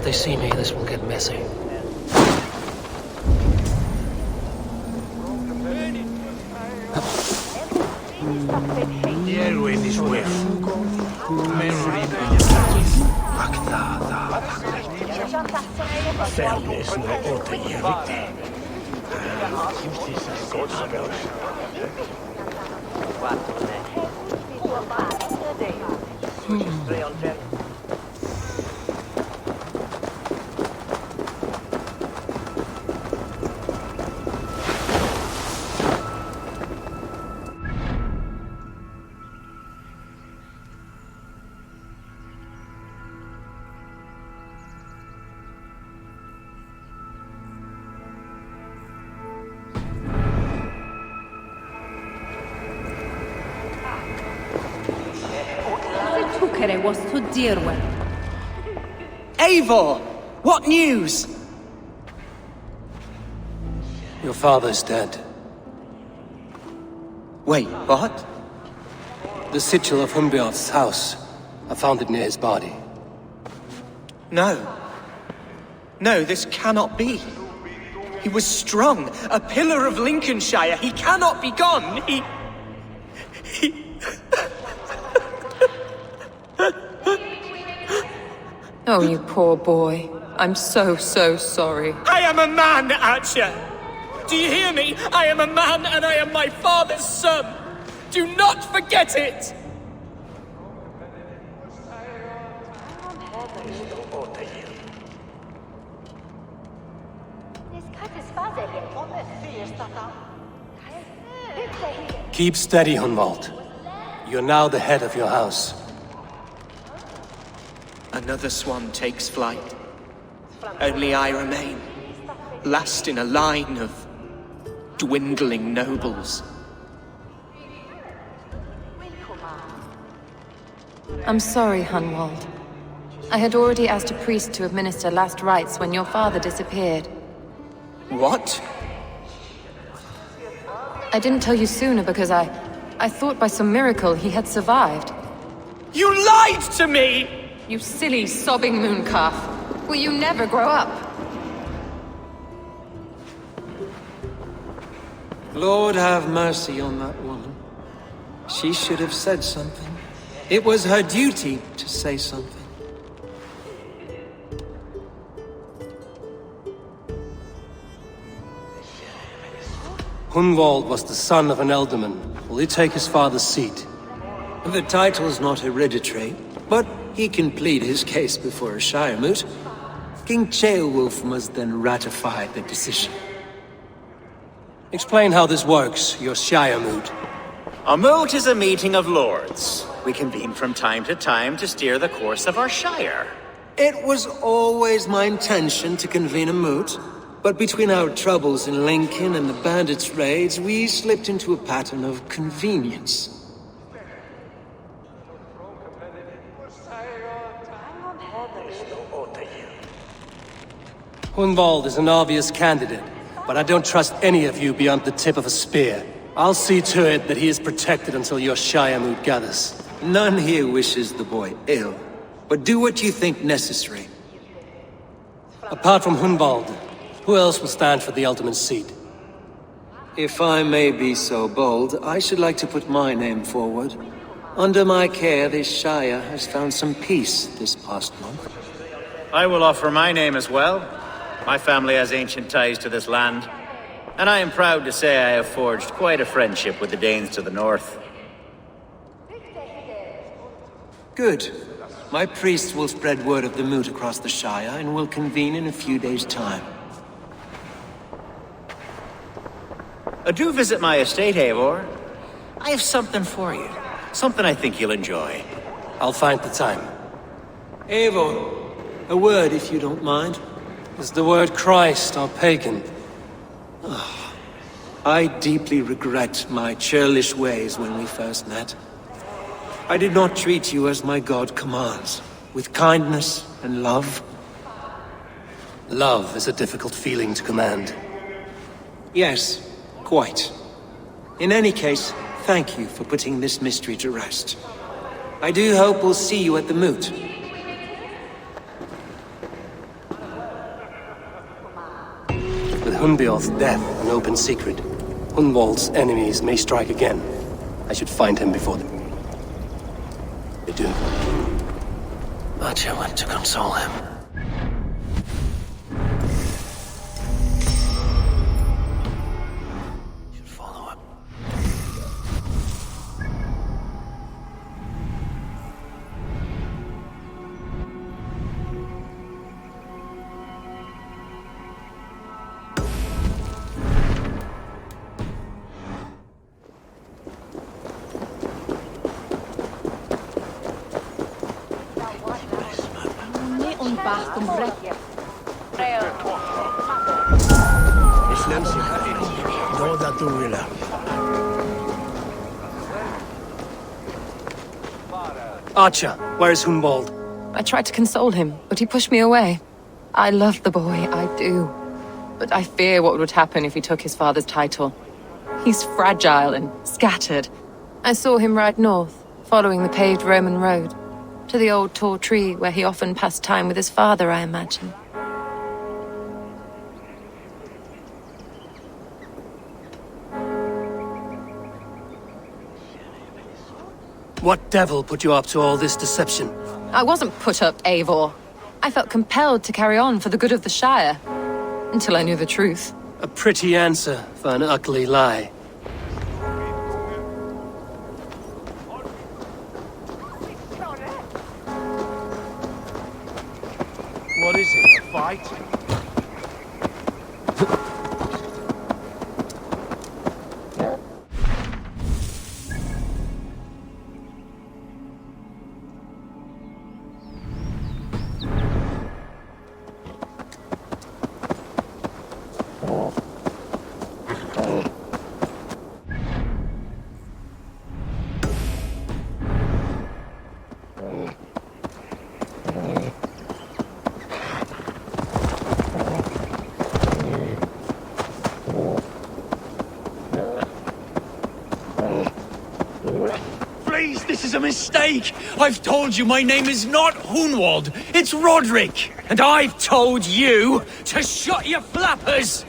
If they see me, this will get messy. Eivor! What news? Your father's dead. Wait, what? The sigil of Humbjorn's house. I found it near his body. No. No, this cannot be. He was strong, a pillar of Lincolnshire. He cannot be gone. He... Oh, you poor boy. I'm so sorry. I am a man, Archer! Do you hear me? I am a man and I am my father's son! Do not forget it! Keep steady, Hunwald. You're now the head of your house. Another swan takes flight. Only I remain, last in a line of dwindling nobles. I'm sorry, Hunwald. I had already asked a priest to administer last rites when your father disappeared. What? I didn't tell you sooner because I thought by some miracle he had survived. You lied to me! You silly, sobbing mooncalf. Will you never grow up? Lord have mercy on that woman. She should have said something. It was her duty to say something. Hunwald was the son of an ealdorman. Will he take his father's seat? The title's not hereditary, but he can plead his case before a Shire moot. King Ceolwulf must then ratify the decision. Explain how this works, your Shire moot. A moot is a meeting of lords. We convene from time to steer the course of our Shire. It was always my intention to convene a moot, but between our troubles in Lincoln and the bandits' raids, we slipped into a pattern of convenience. Hunwald is an obvious candidate, but I don't trust any of you beyond the tip of a spear. I'll see to it that he is protected until your Shire moot gathers. None here wishes the boy ill, but do what you think necessary. Apart from Hunwald, who else will stand for the ealdorman's seat? If I may be so bold, I should like to put my name forward. Under my care, this Shire has found some peace this past month. I will offer my name as well. My family has ancient ties to this land, and I am proud to say I have forged quite a friendship with the Danes to the north. Good. My priests will spread word of the moot across the Shire, and will convene in a few days' time. Do visit my estate, Eivor. I have something for you. Something I think you'll enjoy. I'll find the time. Eivor, a word if you don't mind. Is the word Christ or pagan? I deeply regret my churlish ways when we first met. I did not treat you as my god commands, with kindness and love. Love is a difficult feeling to command. Yes, quite. In any case, thank you for putting this mystery to rest. I do hope we'll see you at the moot. Hunbeorth's death an open secret, Hunwald's enemies may strike again. I should find him before they do. Archer went to console him. Should follow him. Archer, where is Hunwald? I tried to console him, but he pushed me away. I love the boy, I do. But I fear what would happen if he took his father's title. He's fragile and scattered. I saw him ride north, following the paved Roman road. To the old tall tree where he often passed time with his father, I imagine. What devil put you up to all this deception? I wasn't put up, Eivor. I felt compelled to carry on for the good of the Shire. Until I knew the truth. A pretty answer for an ugly lie. What is it, a fight? Please, this is a mistake! I've told you my name is not Hunwald, it's Roderick! And I've told you to shut your flappers!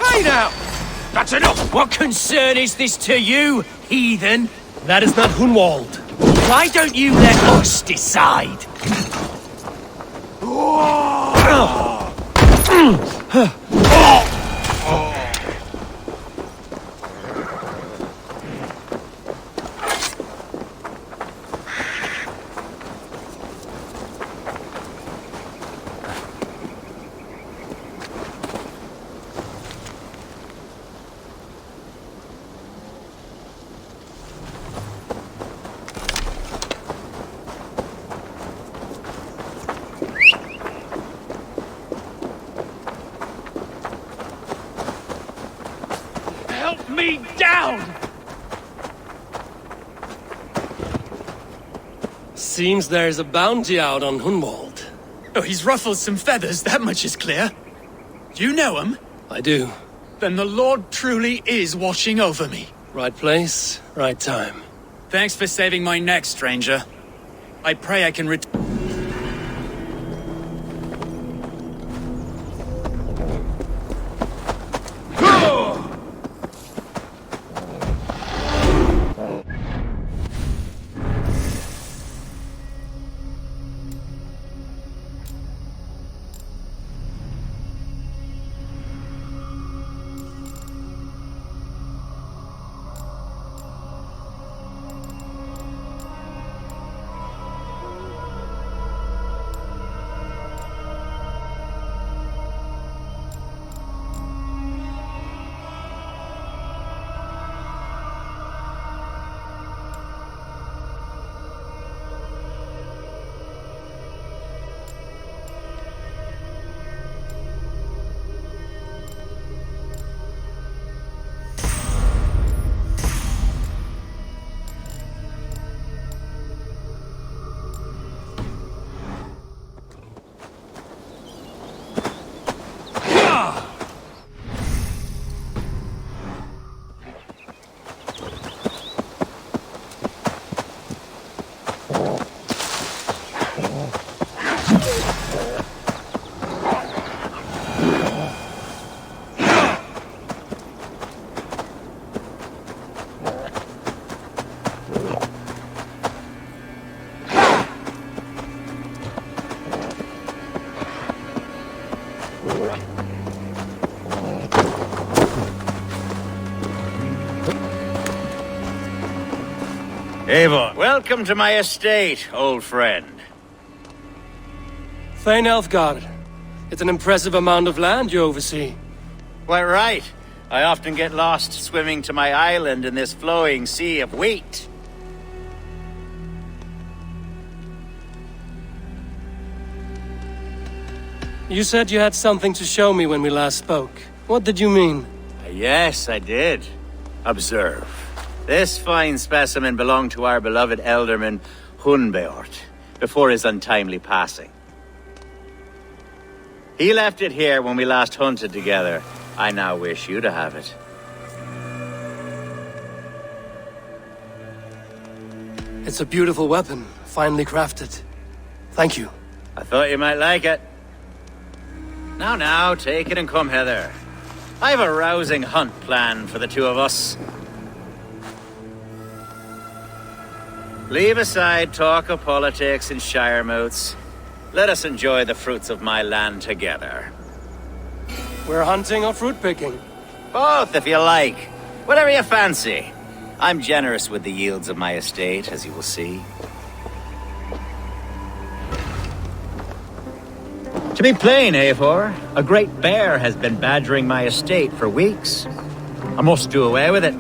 Hey now! That's enough! What concern is this to you, heathen? That is not Hunwald. Why don't you let us decide? Help me down! Seems there's a bounty out on Hunwald. Oh, he's ruffled some feathers, that much is clear. Do you know him? I do. Then the Lord truly is watching over me. Right place, right time. Thanks for saving my neck, stranger. I pray I can return. Eivor, welcome to my estate, old friend. Thane Elfgard. It's an impressive amount of land you oversee. Quite right. I often get lost swimming to my island in this flowing sea of wheat. You said you had something to show me when we last spoke. What did you mean? Yes, I did. Observe. This fine specimen belonged to our beloved elderman, Hunbeort, before his untimely passing. He left it here when we last hunted together. I now wish you to have it. It's a beautiful weapon, finely crafted. Thank you. I thought you might like it. Now, take it and come hither. I've a rousing hunt planned for the two of us. Leave aside talk of politics and shire moots. Let us enjoy the fruits of my land together. We're hunting or fruit picking? Both, if you like. Whatever you fancy. I'm generous with the yields of my estate, as you will see. To be plain, Eivor, a great bear has been badgering my estate for weeks. I must do away with it,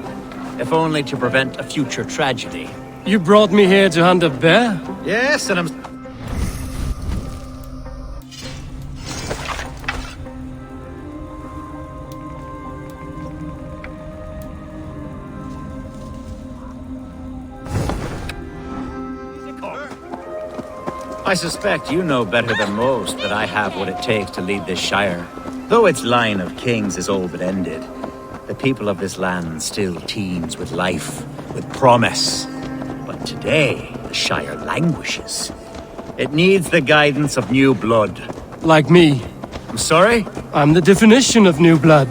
if only to prevent a future tragedy. You brought me here to hunt a bear? Yes, and I'm... I suspect you know better than most that I have what it takes to lead this shire. Though its line of kings is all but ended, the people of this land still teems with life, with promise. But today, the shire languishes. It needs the guidance of new blood. Like me. I'm sorry? I'm the definition of new blood.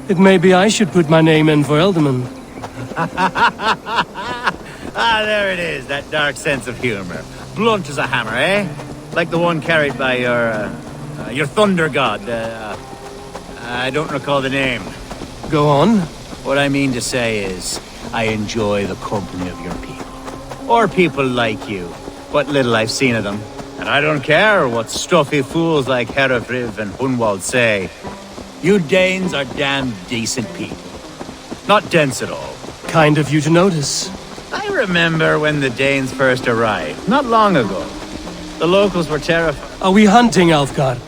It may be I should put my name in for Elderman. Ah, there it is, that dark sense of humor. Blunt as a hammer, eh? Like the one carried by your thunder god. I don't recall the name. Go on. What I mean to say is, I enjoy the company of your people. Or people like you. What little I've seen of them. And I don't care what stuffy fools like Herefriv and Hunwald say. You Danes are damn decent people. Not dense at all. Kind of you to notice. I remember when the Danes first arrived, not long ago. The locals were terrified. Are we hunting, Elfgard?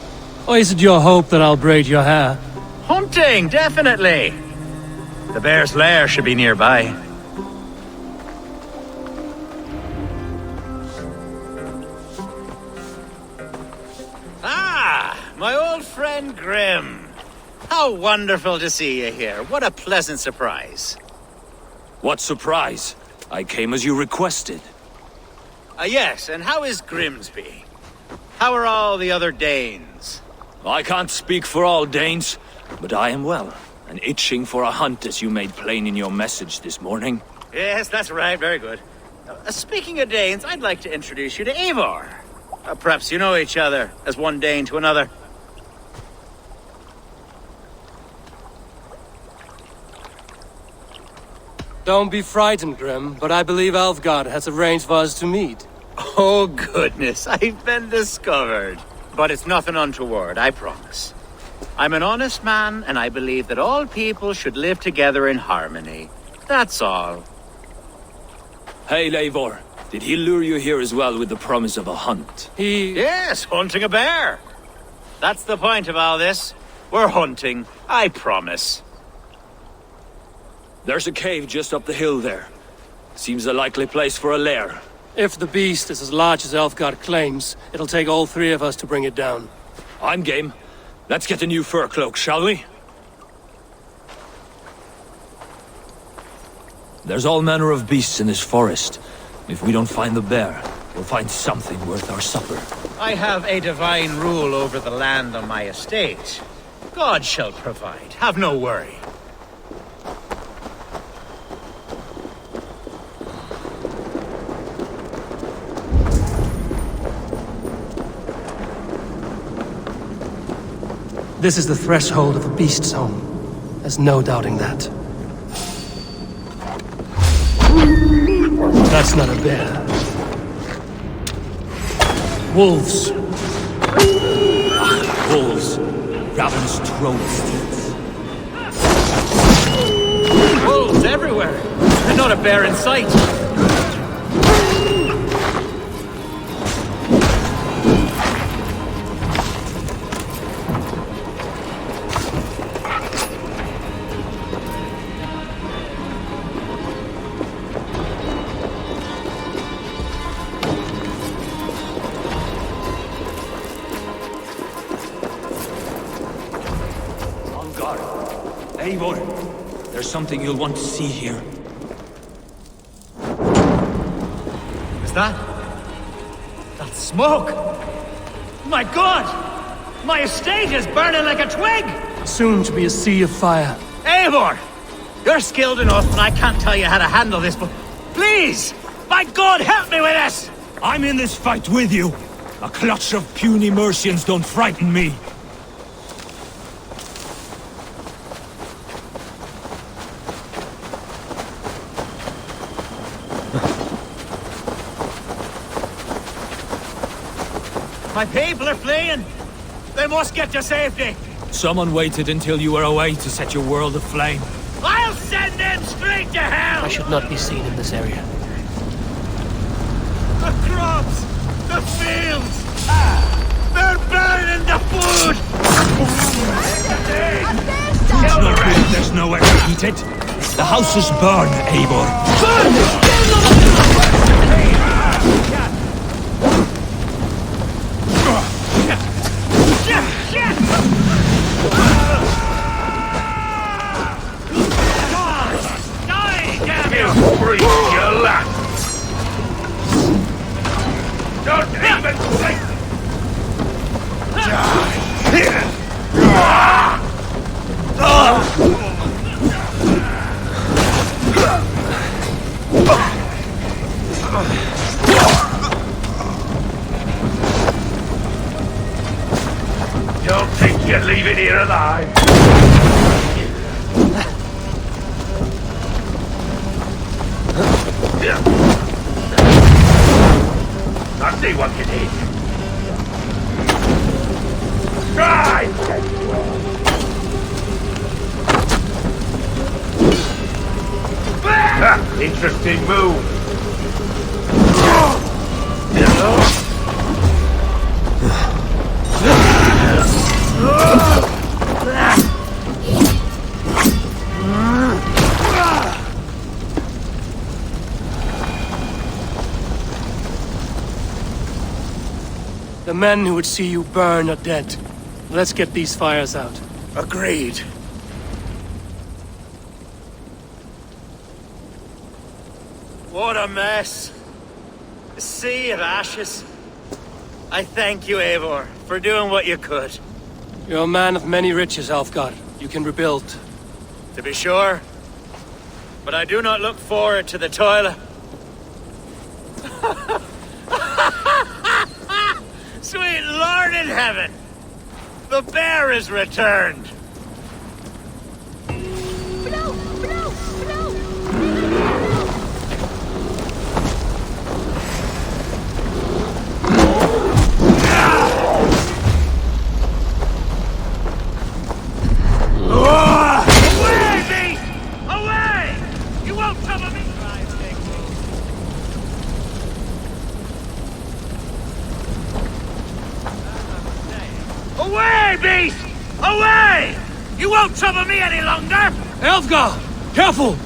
Or is it your hope that I'll braid your hair? Hunting, definitely! The bear's lair should be nearby. Ah, my old friend Grim. How wonderful to see you here. What a pleasant surprise. What surprise? I came as you requested. Yes, and how is Grimsby? How are all the other Danes? I can't speak for all Danes, but I am well, and itching for a hunt as you made plain in your message this morning. Yes, that's right, very good. Speaking of Danes, I'd like to introduce you to Eivor. Perhaps you know each other, as one Dane to another. Don't be frightened, Grim, but I believe Elfgard has arranged for us to meet. Oh, goodness, I've been discovered. But it's nothing untoward, I promise. I'm an honest man, and I believe that all people should live together in harmony. That's all. Hey, Eivor, did he lure you here as well with the promise of a hunt? Yes, hunting a bear. That's the point of all this. We're hunting, I promise. There's a cave just up the hill there. Seems a likely place for a lair. If the beast is as large as Elfgard claims, it'll take all three of us to bring it down. I'm game. Let's get a new fur cloak, shall we? There's all manner of beasts in this forest. If we don't find the bear, we'll find something worth our supper. I have a divine rule over the land on my estate. God shall provide, have no worry. This is the threshold of a beast's home. There's no doubting that. That's not a bear. Wolves. Wolves. Ravenous troll steeds. Wolves everywhere! And not a bear in sight! Eivor, there's something you'll want to see here. Is that smoke? My God! My estate is burning like a twig! Soon to be a sea of fire. Eivor! You're skilled enough, and I can't tell you how to handle this, but please! By God, help me with this! I'm in this fight with you. A clutch of puny Mercians don't frighten me. My people are fleeing! They must get to safety! Someone waited until you were away to set your world aflame. I'll send them straight to hell! I should not be seen in this area. The crops! The fields! They're burning the food! It's no good, there's nowhere to eat it. The houses burn, Eivor. Don't even think! Don't think you'll leave it here alive! I'll see what you need. Try! Interesting move. The men who would see you burn are dead. Let's get these fires out. Agreed. What a mess. A sea of ashes. I thank you, Eivor, for doing what you could. You're a man of many riches, Alfgar. You can rebuild. To be sure. But I do not look forward to the toil. Sweet Lord in heaven! The bear is returned! Away, beast! Away! You won't trouble me! Away, beast! Away! You won't trouble me any longer! Alfgar! Careful!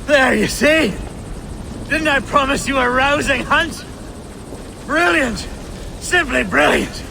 There, you see? Didn't I promise you a rousing hunt? Brilliant! Simply brilliant!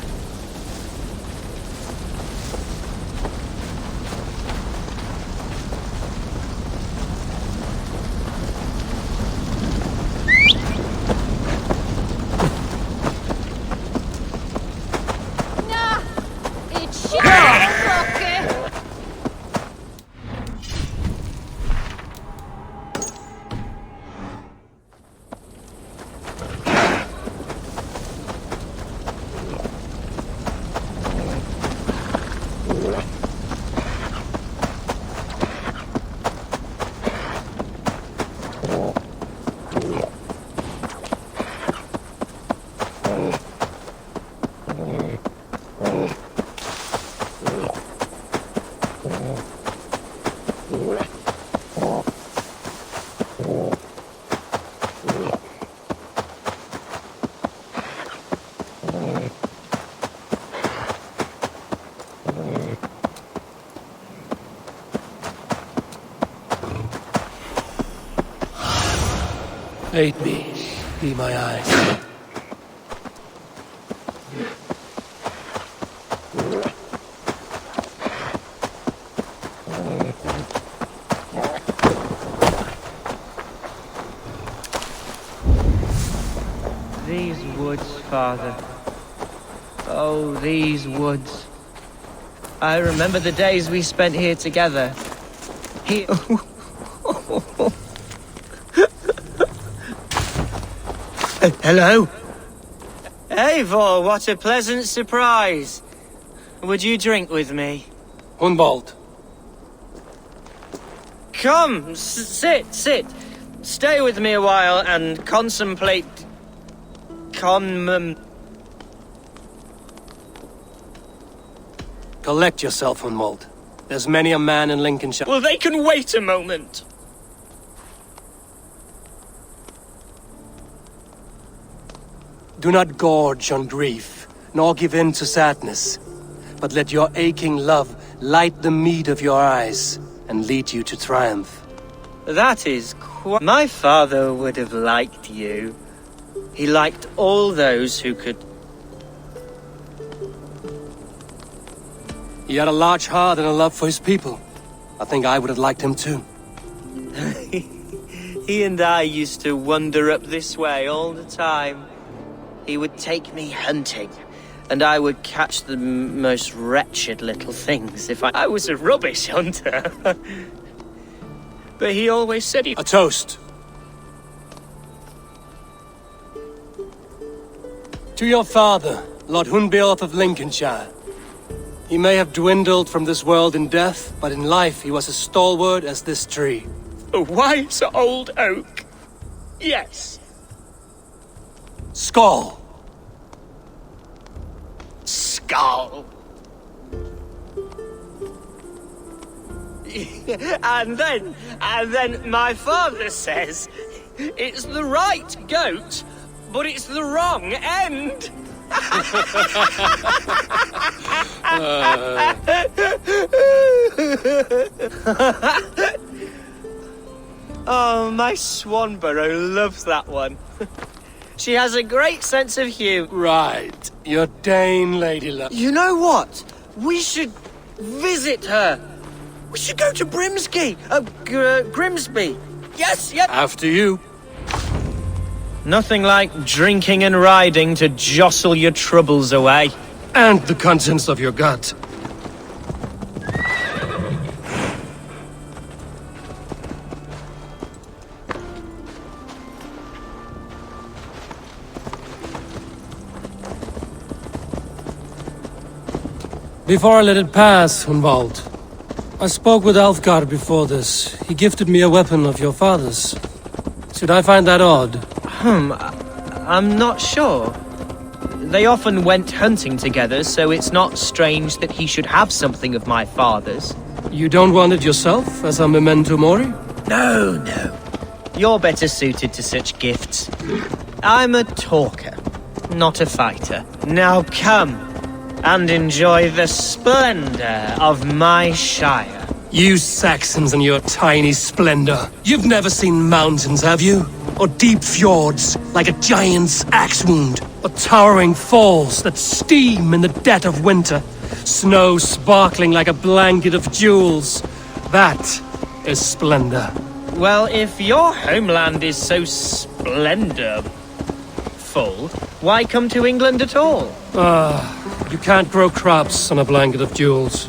Aid me. Be my eyes. These woods, Father. Oh, these woods. I remember the days we spent here together. Here. Hello? Eivor, what a pleasant surprise. Would you drink with me? Hunwald. Come, sit. Stay with me a while and contemplate... Collect yourself, Hunwald. There's many a man in Lincolnshire. Well, they can wait a moment. Do not gorge on grief, nor give in to sadness, but let your aching love light the mead of your eyes and lead you to triumph. That is quite... My father would have liked you. He liked all those who could... He had a large heart and a love for his people. I think I would have liked him too. He and I used to wander up this way all the time. He would take me hunting, and I would catch the most wretched little things if I was a rubbish hunter. But he always said he... A toast. To your father, Lord Hunbeorth of Lincolnshire. He may have dwindled from this world in death, but in life he was as stalwart as this tree. A wise old oak. Yes. Skull. Skull. And then my father says, it's the right goat, but it's the wrong end. Oh, my Swanborough loves that one. She has a great sense of humour. Right. Your Dane lady love. You know what? We should visit her. We should go to Grimsby. Yes. After you. Nothing like drinking and riding to jostle your troubles away. And the contents of your gut. Before I let it pass, Hunwald, I spoke with Alfgar before this. He gifted me a weapon of your father's. Should I find that odd? I'm not sure. They often went hunting together, so it's not strange that he should have something of my father's. You don't want it yourself, as a memento mori? No. You're better suited to such gifts. I'm a talker, not a fighter. Now come and enjoy the splendor of my shire. You Saxons and your tiny splendor. You've never seen mountains, have you? Or deep fjords, like a giant's axe wound? Or towering falls that steam in the dead of winter? Snow sparkling like a blanket of jewels? That is splendor. Well, if your homeland is so splendorful, why come to England at all? You can't grow crops on a blanket of jewels.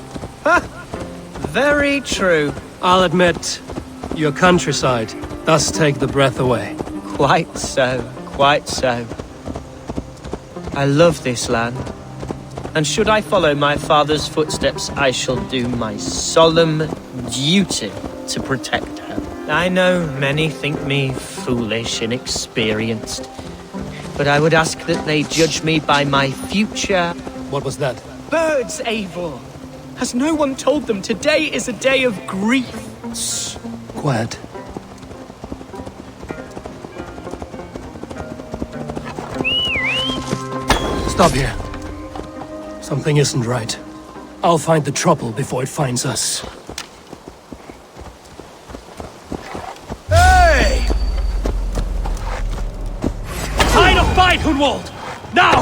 Very true. I'll admit, your countryside does take the breath away. Quite so. I love this land. And should I follow my father's footsteps, I shall do my solemn duty to protect her. I know many think me foolish, inexperienced, but I would ask that they judge me by my future. What was that? Birds, Eivor! Has no one told them today is a day of grief? Shh. Quiet. Stop here. Something isn't right. I'll find the trouble before it finds us. Hey! Fight, Hunwald! Now!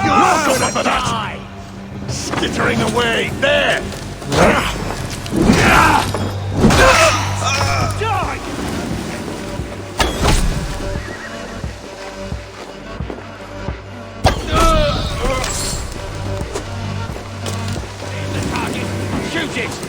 You're gonna die! Skittering away! There! Shoot it!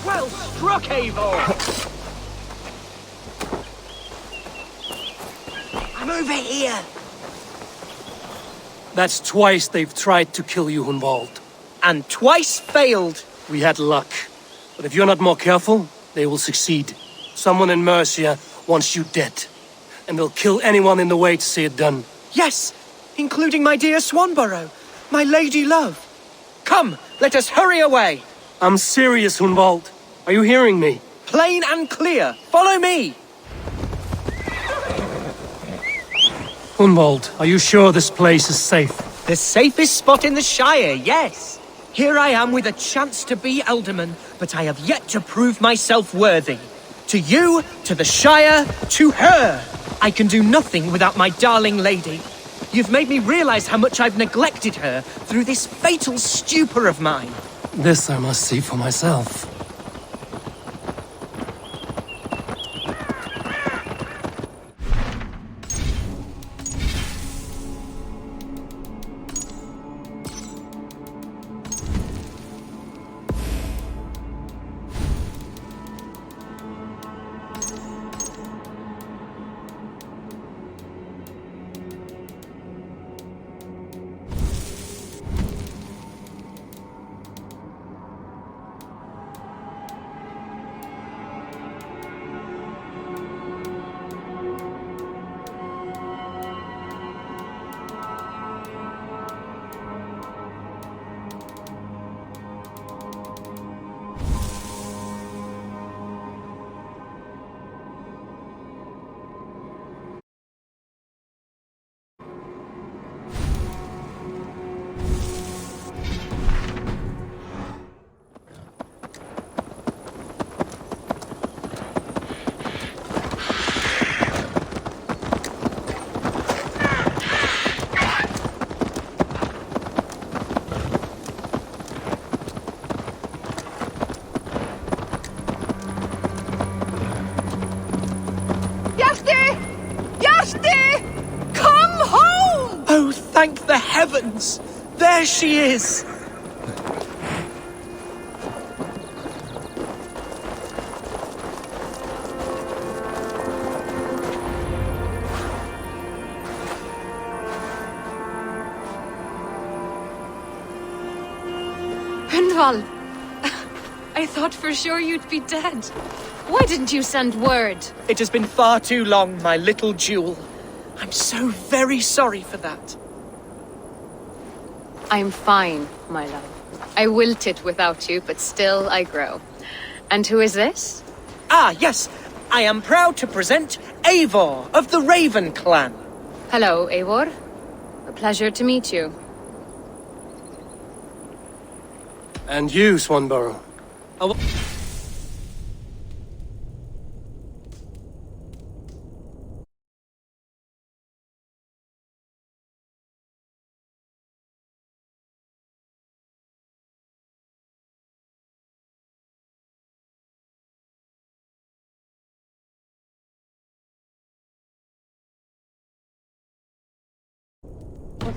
Well struck, Eivor! I'm over here. That's twice they've tried to kill you, Hunwald. And twice failed. We had luck. But if you're not more careful, they will succeed. Someone in Mercia wants you dead. And they'll kill anyone in the way to see it done. Yes, including my dear Swanborough, my lady love. Come, let us hurry away. I'm serious, Hunwald. Are you hearing me? Plain and clear. Follow me. Hunwald, are you sure this place is safe? The safest spot in the Shire, yes. Here I am with a chance to be Alderman, but I have yet to prove myself worthy. To you, to the Shire, to her. I can do nothing without my darling lady. You've made me realize how much I've neglected her through this fatal stupor of mine. This I must see for myself. Oh, thank the heavens! There she is! Hunwald! I thought for sure you'd be dead. Why didn't you send word? It has been far too long, my little jewel. I'm so very sorry for that. I'm fine, my love. I wilted without you, but still I grow. And who is this? Ah, yes. I am proud to present Eivor of the Raven clan. Hello, Eivor. A pleasure to meet you. And you, Swanborough.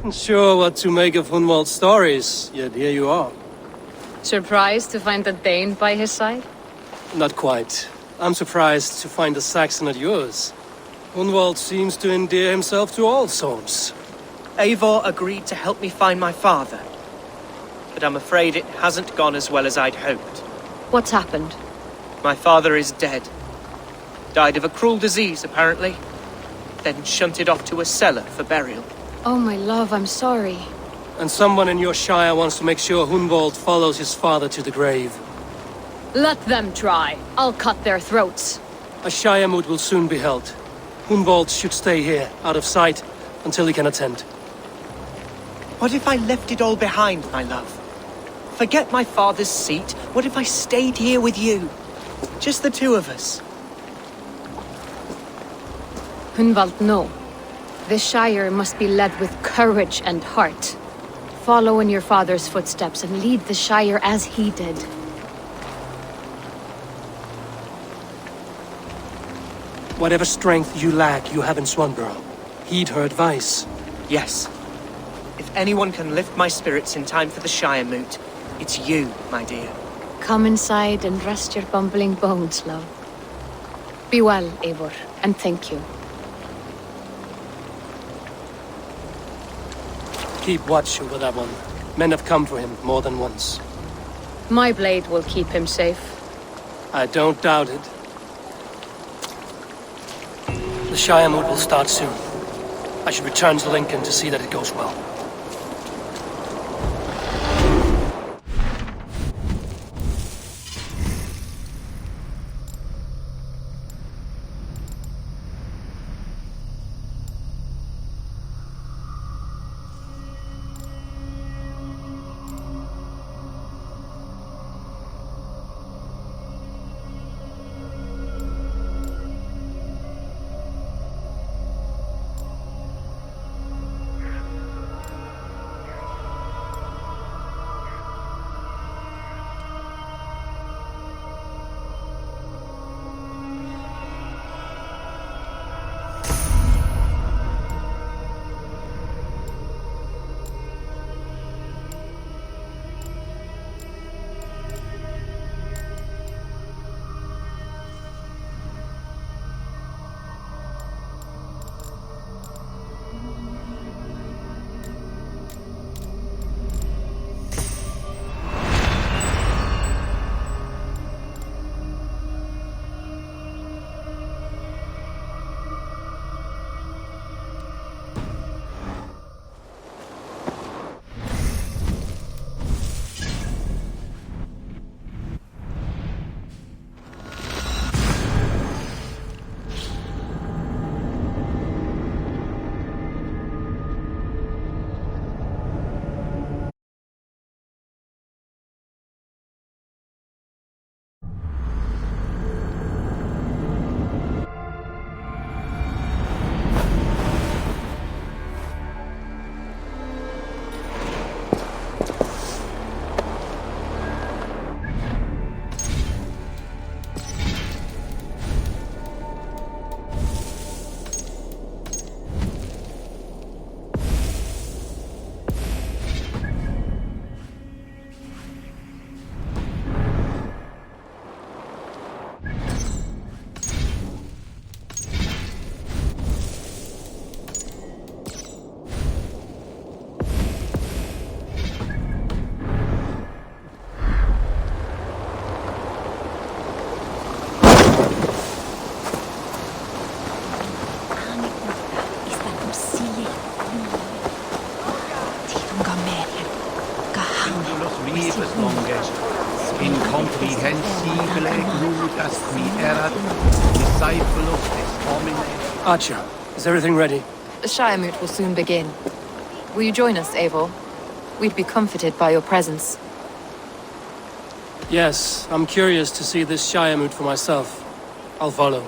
Wasn't sure what to make of Hunwald's stories, yet here you are. Surprised to find a Dane by his side? Not quite. I'm surprised to find a Saxon at yours. Hunwald seems to endear himself to all sorts. Eivor agreed to help me find my father. But I'm afraid it hasn't gone as well as I'd hoped. What's happened? My father is dead. Died of a cruel disease, apparently. Then shunted off to a cellar for burial. Oh, my love, I'm sorry. And someone in your shire wants to make sure Hunwald follows his father to the grave. Let them try. I'll cut their throats. A shire moot will soon be held. Hunwald should stay here, out of sight, until he can attend. What if I left it all behind, my love? Forget my father's seat. What if I stayed here with you? Just the two of us. Hunwald, no. This Shire must be led with courage and heart. Follow in your father's footsteps and lead the Shire as he did. Whatever strength you lack, you have in Swanborough. Heed her advice. Yes. If anyone can lift my spirits in time for the Shire moot, it's you, my dear. Come inside and rest your bumbling bones, love. Be well, Eivor, and thank you. Keep watch over that one. Men have come for him more than once. My blade will keep him safe. I don't doubt it. The Shire moot will start soon. I should return to Lincoln to see that it goes well. Archer, is everything ready? The Shire moot will soon begin. Will you join us, Eivor? We'd be comforted by your presence. Yes, I'm curious to see this Shire moot for myself. I'll follow.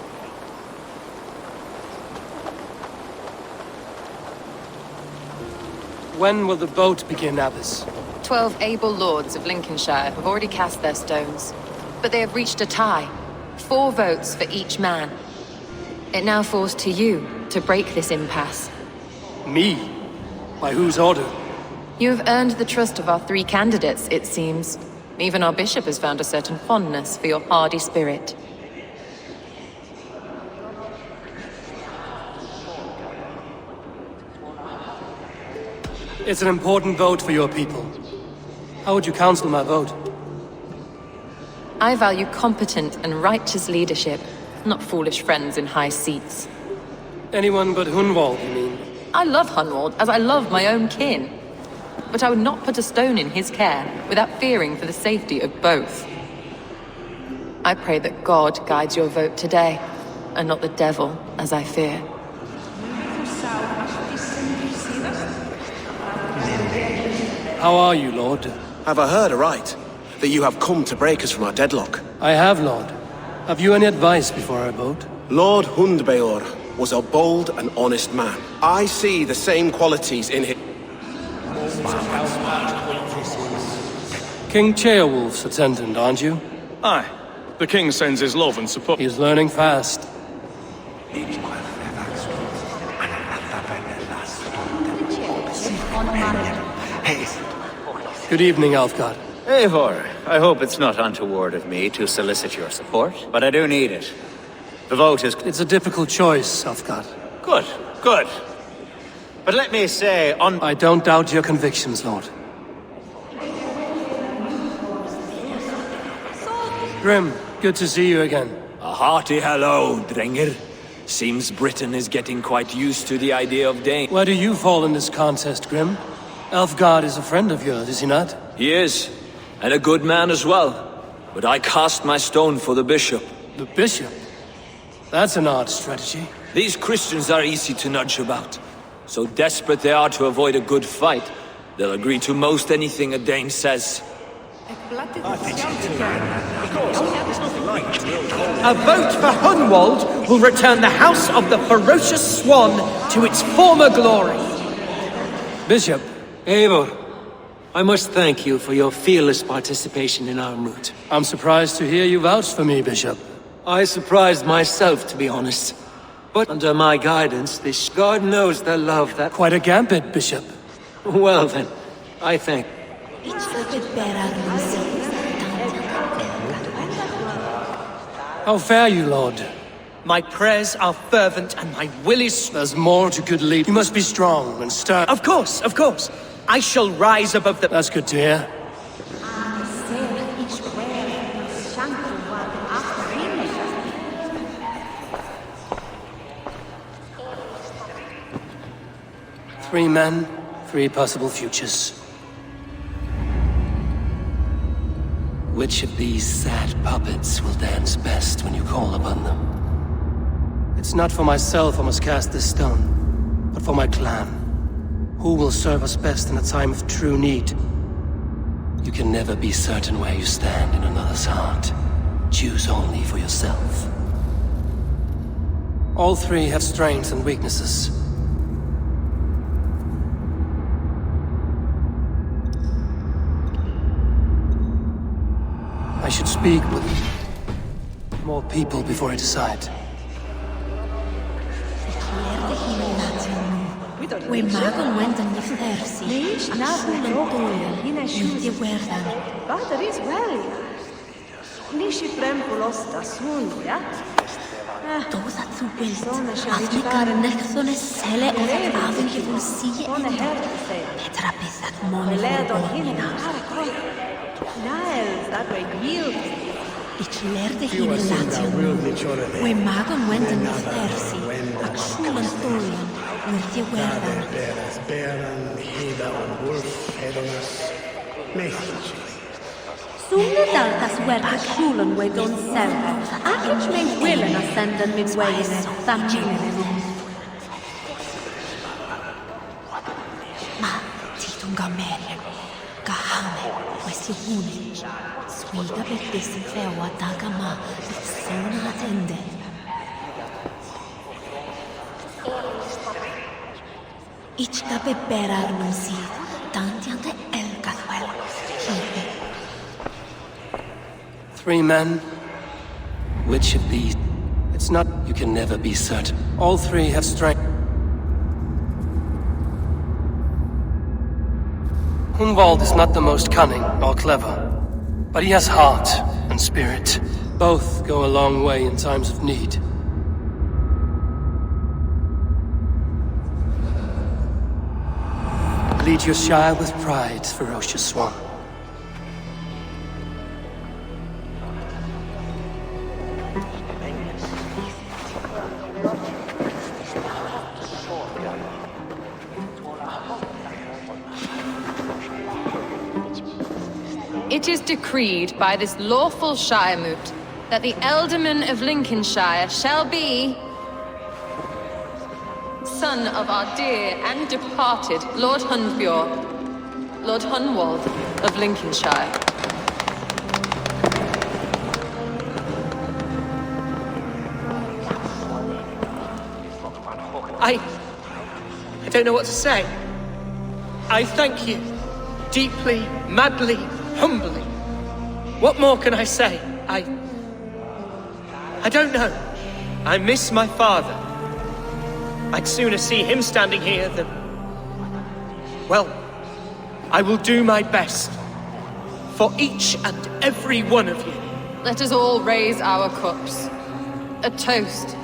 When will the boat begin, Abbess? 12 able lords of Lincolnshire have already cast their stones, but they have reached a tie. 4 votes for each man. It now falls to you to break this impasse. Me? By whose order? You've earned the trust of our 3 candidates, it seems. Even our bishop has found a certain fondness for your hardy spirit. It's an important vote for your people. How would you counsel my vote? I value competent and righteous leadership, not foolish friends in high seats. Anyone but Hunwald, you mean? I love Hunwald as I love my own kin. But I would not put a stone in his care without fearing for the safety of both. I pray that God guides your vote today, and not the devil, as I fear. How are you, Lord? Have I heard aright? That you have come to break us from our deadlock? I have, Lord. Have you any advice before I vote? Lord Hundbeor was a bold and honest man. I see the same qualities in him. King Ceolwulf's attendant, aren't you? Aye. The king sends his love and support. He's learning fast. Good evening, Alfgard. Eivor, I hope it's not untoward of me to solicit your support, but I do need it. The vote is... It's a difficult choice, Alfgard. Good, good. But let me say, I don't doubt your convictions, Lord. Grim, good to see you again. A hearty hello, Drenger. Seems Britain is getting quite used to the idea of Dane. Where do you fall in this contest, Grim? Alfgard is a friend of yours, is he not? He is, and a good man as well. But I cast my stone for the bishop. The bishop? That's an odd strategy. These Christians are easy to nudge about. So desperate they are to avoid a good fight, they'll agree to most anything a Dane says. A vote for Hunwald will return the House of the Ferocious Swan to its former glory. Bishop. Eivor, I must thank you for your fearless participation in our moot. I'm surprised to hear you vouch for me, Bishop. I surprised myself, to be honest. But under my guidance, this God knows the love that... Quite a gambit, Bishop. Well then, I thank... How fare you, Lord? My prayers are fervent and my will is... There's more to good lead. You must be strong and stern. Of course, of course. I shall rise above the... That's good to hear. Three men, 3 possible futures. Which of these sad puppets will dance best when you call upon them? It's not for myself I must cast this stone, but for my clan. Who will serve us best in a time of true need? You can never be certain where you stand in another's heart. Choose only for yourself. All 3 have strengths and weaknesses. I should speak with more people before I decide. We magon went and live there, see. That is well. Nishi prempulosta sunja. Toda tu wilt. Afrika nechthone sele of avin je vil sie Petra pithat moni Ich leerde hin Latium. We magon went and live there, see. Axulan Thorian. With the weather. Soon daltas werta schulen we don selva. Akich me willen ascenden mit wayne. Ma titunga merien. Kahame questi huni. Swiga per desinfewa tagama. Sona attende. Ich habe berar musit, tantiante el cathwell. 3 men? Which of these? It's not... You can never be certain. All 3 have strength. Hunwald is not the most cunning or clever, but he has heart and spirit. Both go a long way in times of need. Lead your Shire with pride, ferocious swan. It is decreed by this lawful Shiremoot that the Ealdorman of Lincolnshire shall be son of our dear and departed Lord Hunfjord, Lord Hunwald of Lincolnshire. I don't know what to say. I thank you. Deeply, madly, humbly. What more can I say? I don't know. I miss my father. I'd sooner see him standing here than... Well, I will do my best. For each and every one of you. Let us all raise our cups. A toast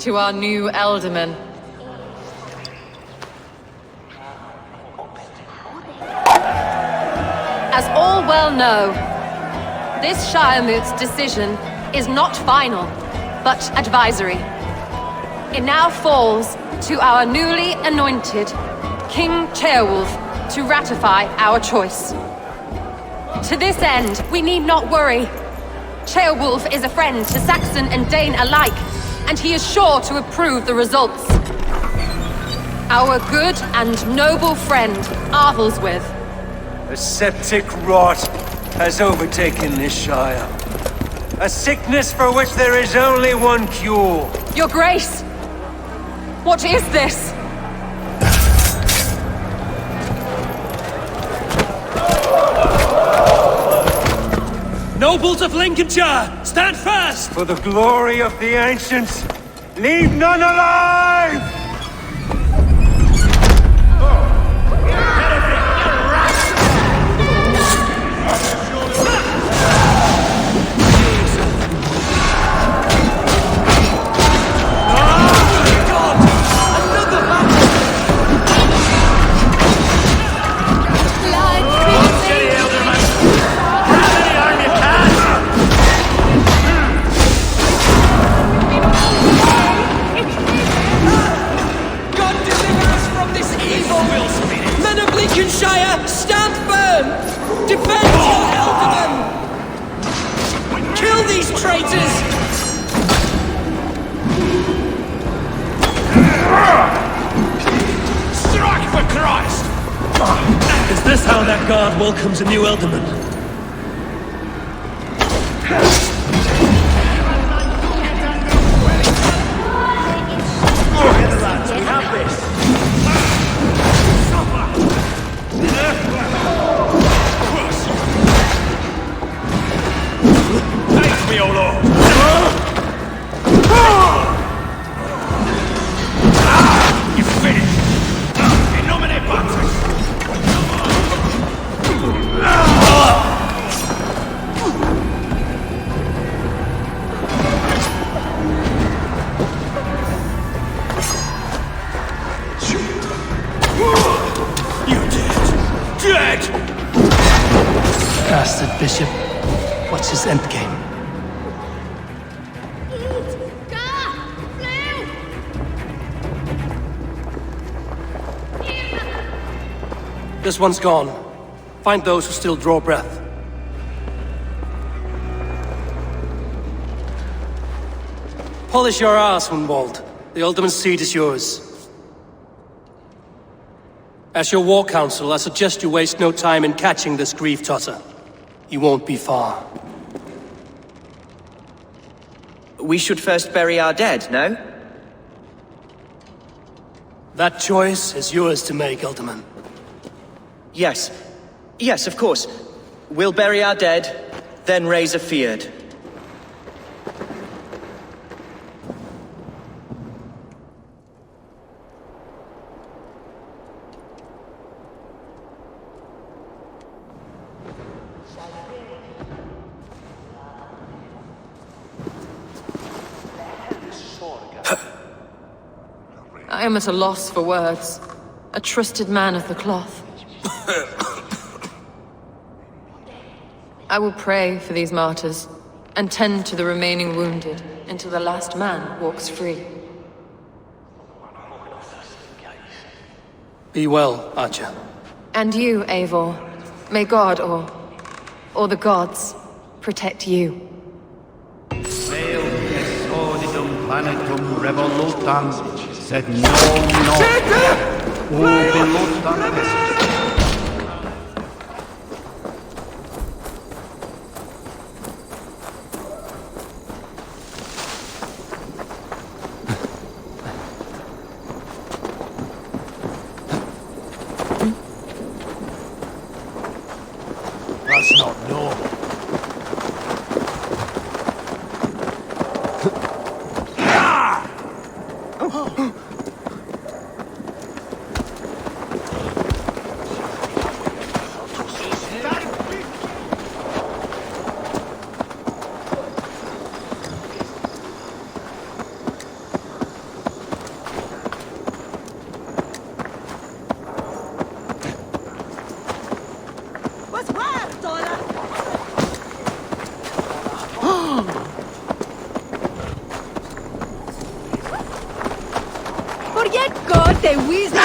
to our new Ealdorman. As all well know, this Shiremoot's decision is not final, but advisory. It now falls to our newly anointed King Ceolwulf to ratify our choice. To this end, we need not worry. Ceolwulf is a friend to Saxon and Dane alike, and he is sure to approve the results. Our good and noble friend, Arthelswith. A septic rot has overtaken this Shire. A sickness for which there is only one cure. Your Grace! What is this? Nobles of Lincolnshire, stand fast! For the glory of the ancients, leave none alive! Lincolnshire, stand firm! Defend your Ealdorman! Kill these traitors! Strike for Christ! Is this how that guard welcomes a new Ealdorman? We have this! Thank me, O Lord! You finished! In nomine Patris! You're dead! Dead! Bastard bishop. What's his endgame? This one's gone. Find those who still draw breath. Polish your ass, Hunwald. The Ealdorman's seat is yours. As your war council, I suggest you waste no time in catching this grief-tosser. He won't be far. We should first bury our dead, no? That choice is yours to make, Ealdorman. Yes. Yes, of course. We'll bury our dead, then raise a feard. I am at a loss for words. A trusted man of the cloth. I will pray for these martyrs, and tend to the remaining wounded, until the last man walks free. Be well, Archer. And you, Eivor. May God, or the gods, protect you. Planetum revolutam, sed non ubilutam est. That's not normal. Forget God, the wisdom.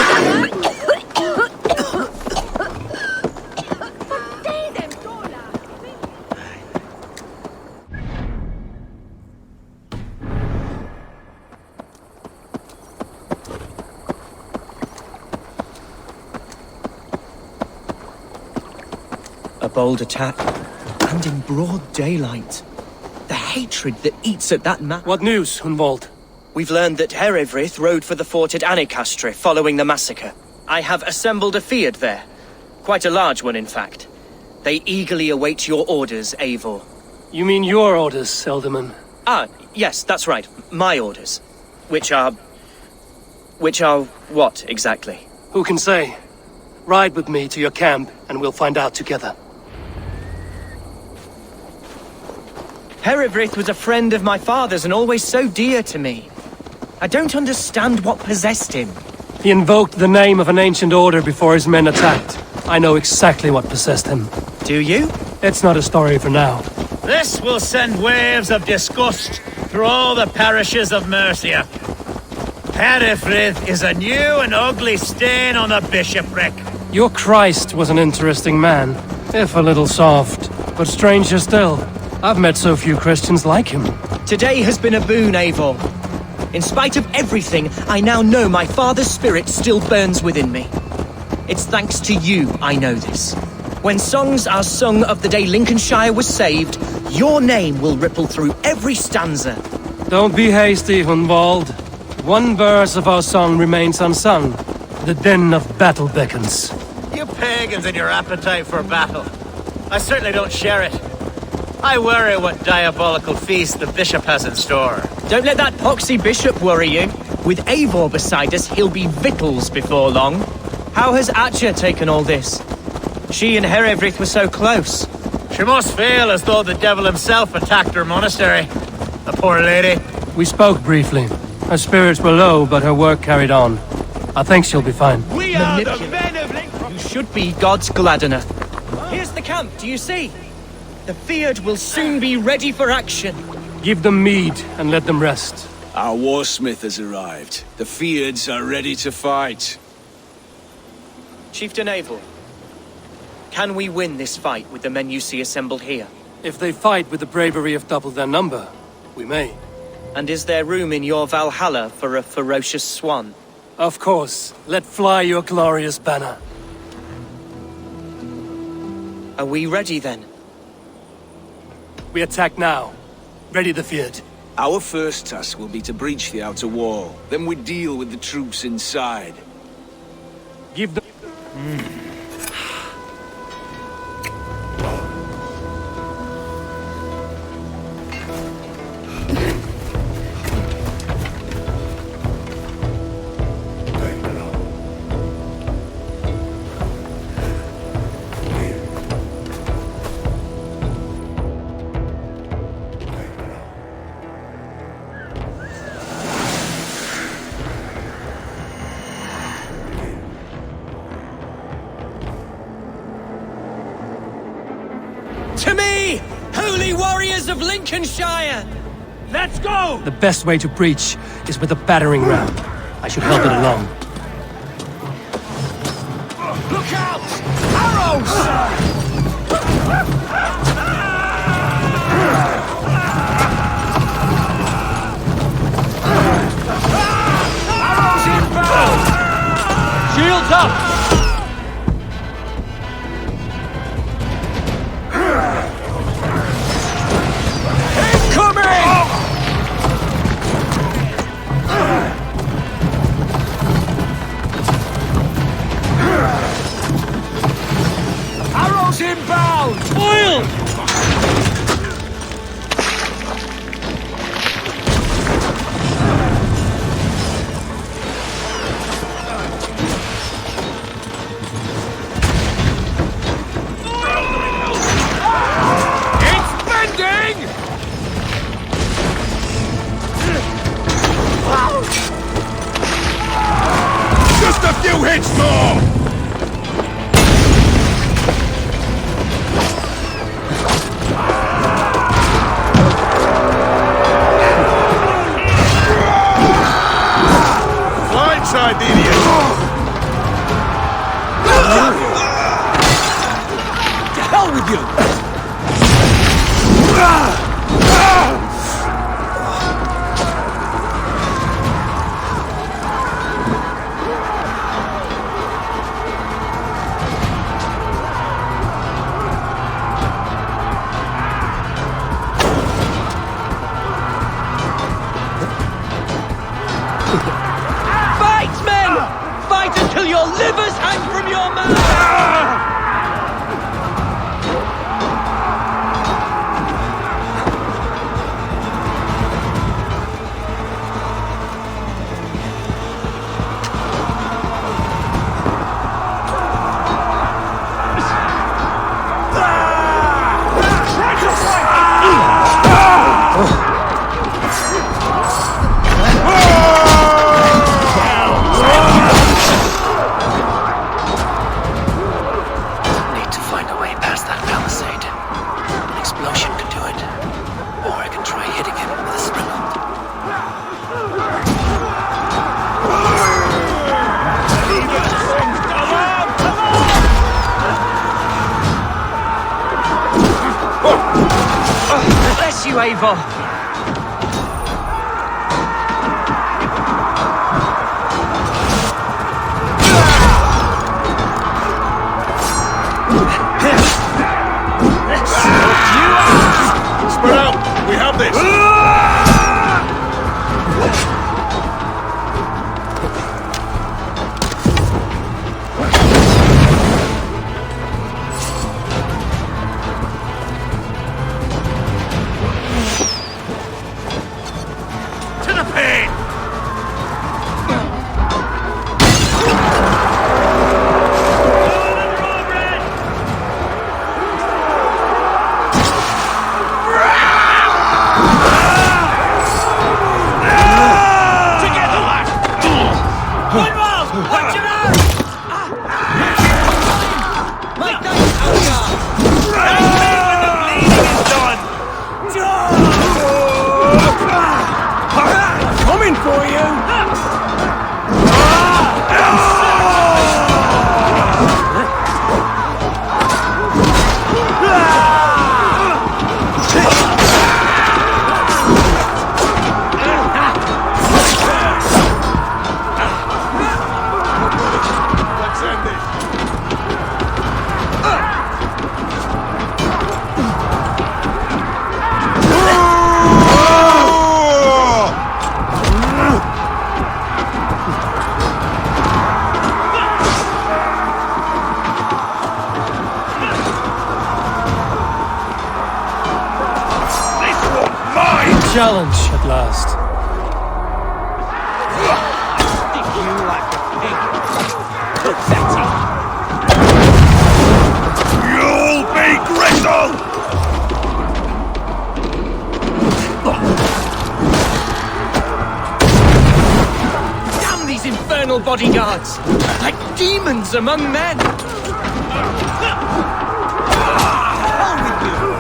A bold attack, and in broad daylight. The hatred that eats at that man. What news, Hunwald? We've learned that Herewrith rode for the fort at Annikastre following the massacre. I have assembled a field there. Quite a large one, in fact. They eagerly await your orders, Eivor. You mean your orders, Elderman? Ah, yes, that's right. My orders. Which are what, exactly? Who can say? Ride with me to your camp, and we'll find out together. Herewrith was a friend of my father's and always so dear to me. I don't understand what possessed him. He invoked the name of an ancient order before his men attacked. I know exactly what possessed him. Do you? It's not a story for now. This will send waves of disgust through all the parishes of Mercia. Herefrith is a new and ugly stain on the bishopric. Your Christ was an interesting man, if a little soft. But stranger still, I've met so few Christians like him. Today has been a boon, Eivor. In spite of everything, I now know my father's spirit still burns within me. It's thanks to you I know this. When songs are sung of the day Lincolnshire was saved, your name will ripple through every stanza. Don't be hasty, Hunwald. One verse of our song remains unsung. The din of battle beckons. You pagans and your appetite for battle. I certainly don't share it. I worry what diabolical feast the bishop has in store. Don't let that poxy bishop worry you. With Eivor beside us, he'll be victuals before long. How has Atcha taken all this? She and Herewrith were so close. She must feel as though the devil himself attacked her monastery. The poor lady. We spoke briefly. Her spirits were low, but her work carried on. I think she'll be fine. We are the men of Lincoln. You should be God's Gladdener. Here's the camp, do you see? The Field will soon be ready for action. Give them mead and let them rest. Our warsmith has arrived. The Fields are ready to fight. Chieftain Eivor, can we win this fight with the men you see assembled here? If they fight with the bravery of double their number, we may. And is there room in your Valhalla for a ferocious swan? Of course. Let fly your glorious banner. Are we ready then? We attack now. Ready the Field. Our first task will be to breach the outer wall. Then we deal with the troops inside. Give them... To me, holy warriors of Lincolnshire! Let's go! The best way to breach is with a battering ram. I should help it along. Look out! Arrows! Arrows inbound! Shields up! Arrows inbound! Oil! It's bending! Just a few hits more! Blindside the idiot! To hell with you! Fight, men! Fight until your livers hang from your mouth! Need to find a way past that palisade. An explosion could do it. Or I can try hitting him with a springald. Bless you, Eivor. Spread out! We have this! To the pain! Coming for you! Let's end this! Challenge at last. You like a pig. Pathetic. You'll be gristle! Damn these infernal bodyguards! Like demons among men! Hell with you!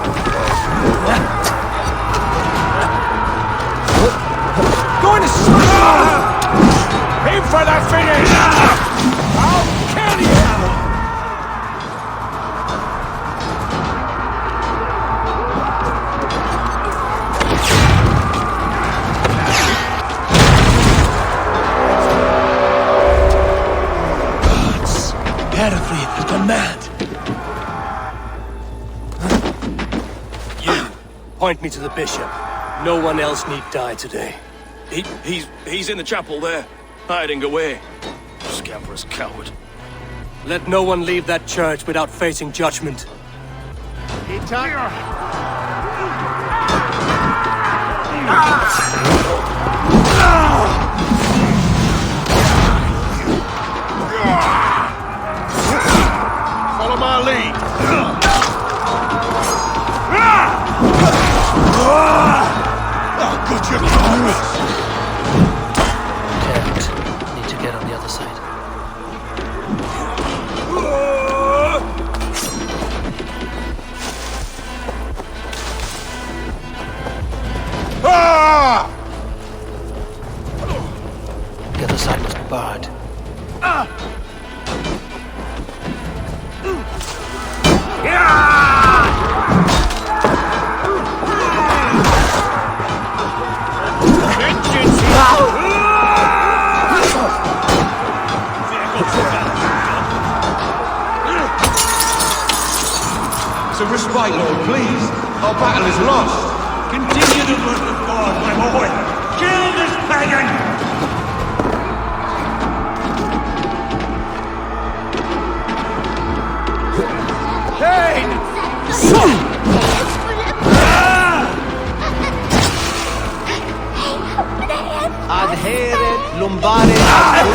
Point me to the bishop. No one else need die today. He's in the chapel there, hiding away. Scamperous coward. Let no one leave that church without facing judgment. Follow my lead. Oh, good job. Can't. Need to get on the other side. The other side must be barred. It's a respite, Lord, please. Our battle is lost. Continue the work of God, my boy. Kill this pagan! Adheret lumbare ad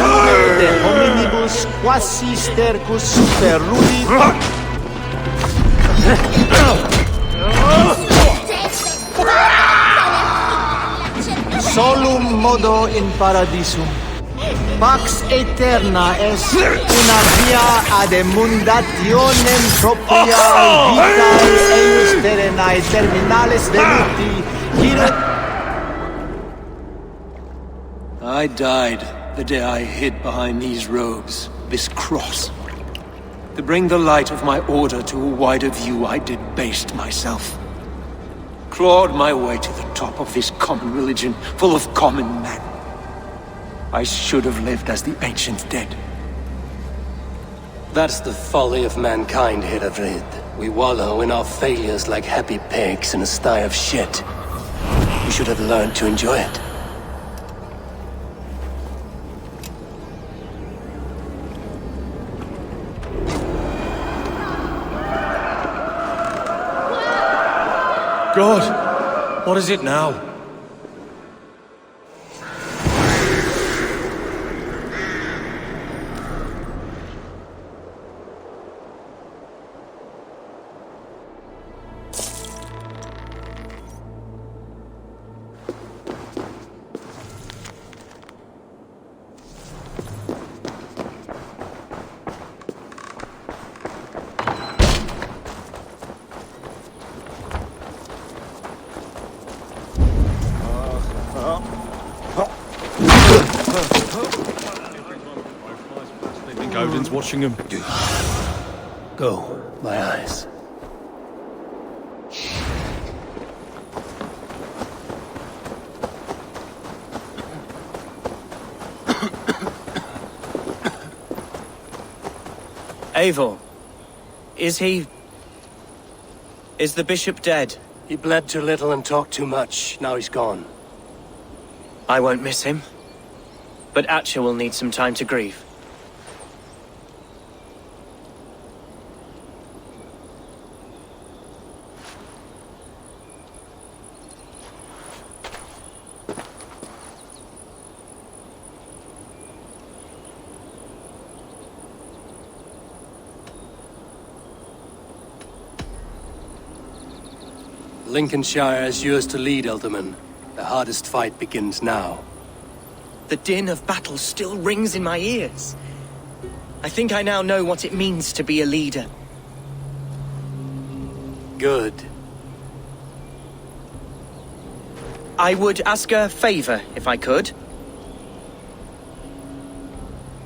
de hominibus quasi stercus superruit. Solum modo in paradisum. Pax eterna est una via ad emundationem propria vitae eius terrenae terminales veluti. I died the day I hid behind these robes, this cross. To bring the light of my order to a wider view, I debased myself. Clawed my way to the top of this common religion, full of common men. I should have lived as the ancient dead. That's the folly of mankind, Heravrid. We wallow in our failures like happy pigs in a sty of shit. We should have learned to enjoy it. God, what is it now? Odin's watching him. Go, my eyes. Eivor, is the bishop dead? He bled too little and talked too much. Now he's gone. I won't miss him. But Atcha will need some time to grieve. Lincolnshire is yours to lead, Elderman. The hardest fight begins now. The din of battle still rings in my ears. I think I now know what it means to be a leader. Good. I would ask a favor, if I could.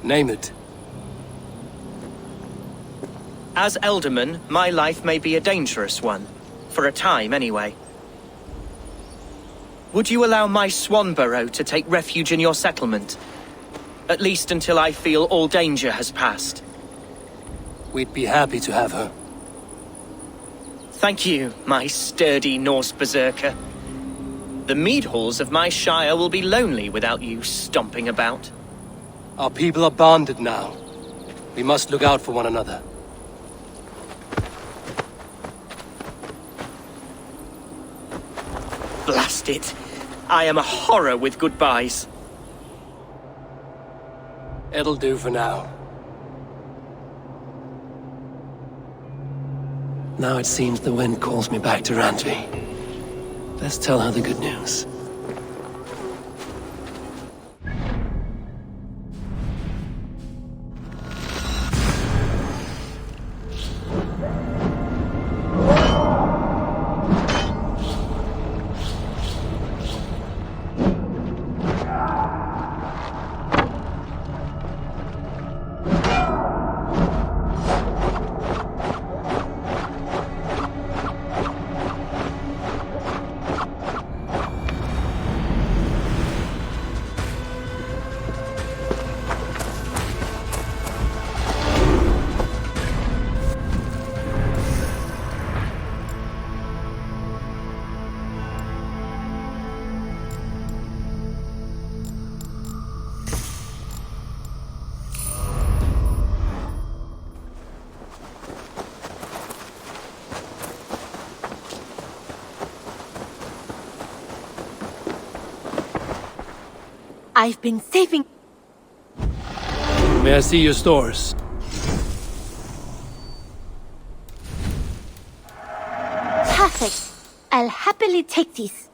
Name it. As Elderman, my life may be a dangerous one. For a time, anyway. Would you allow my Swanborough to take refuge in your settlement? At least until I feel all danger has passed. We'd be happy to have her. Thank you, my sturdy Norse berserker. The mead halls of my shire will be lonely without you stomping about. Our people are bonded now. We must look out for one another. Blast it! I am a horror with goodbyes. It'll do for now. Now it seems the wind calls me back to Randvi. Let's tell her the good news. I've been saving... May I see your stores? Perfect. I'll happily take these.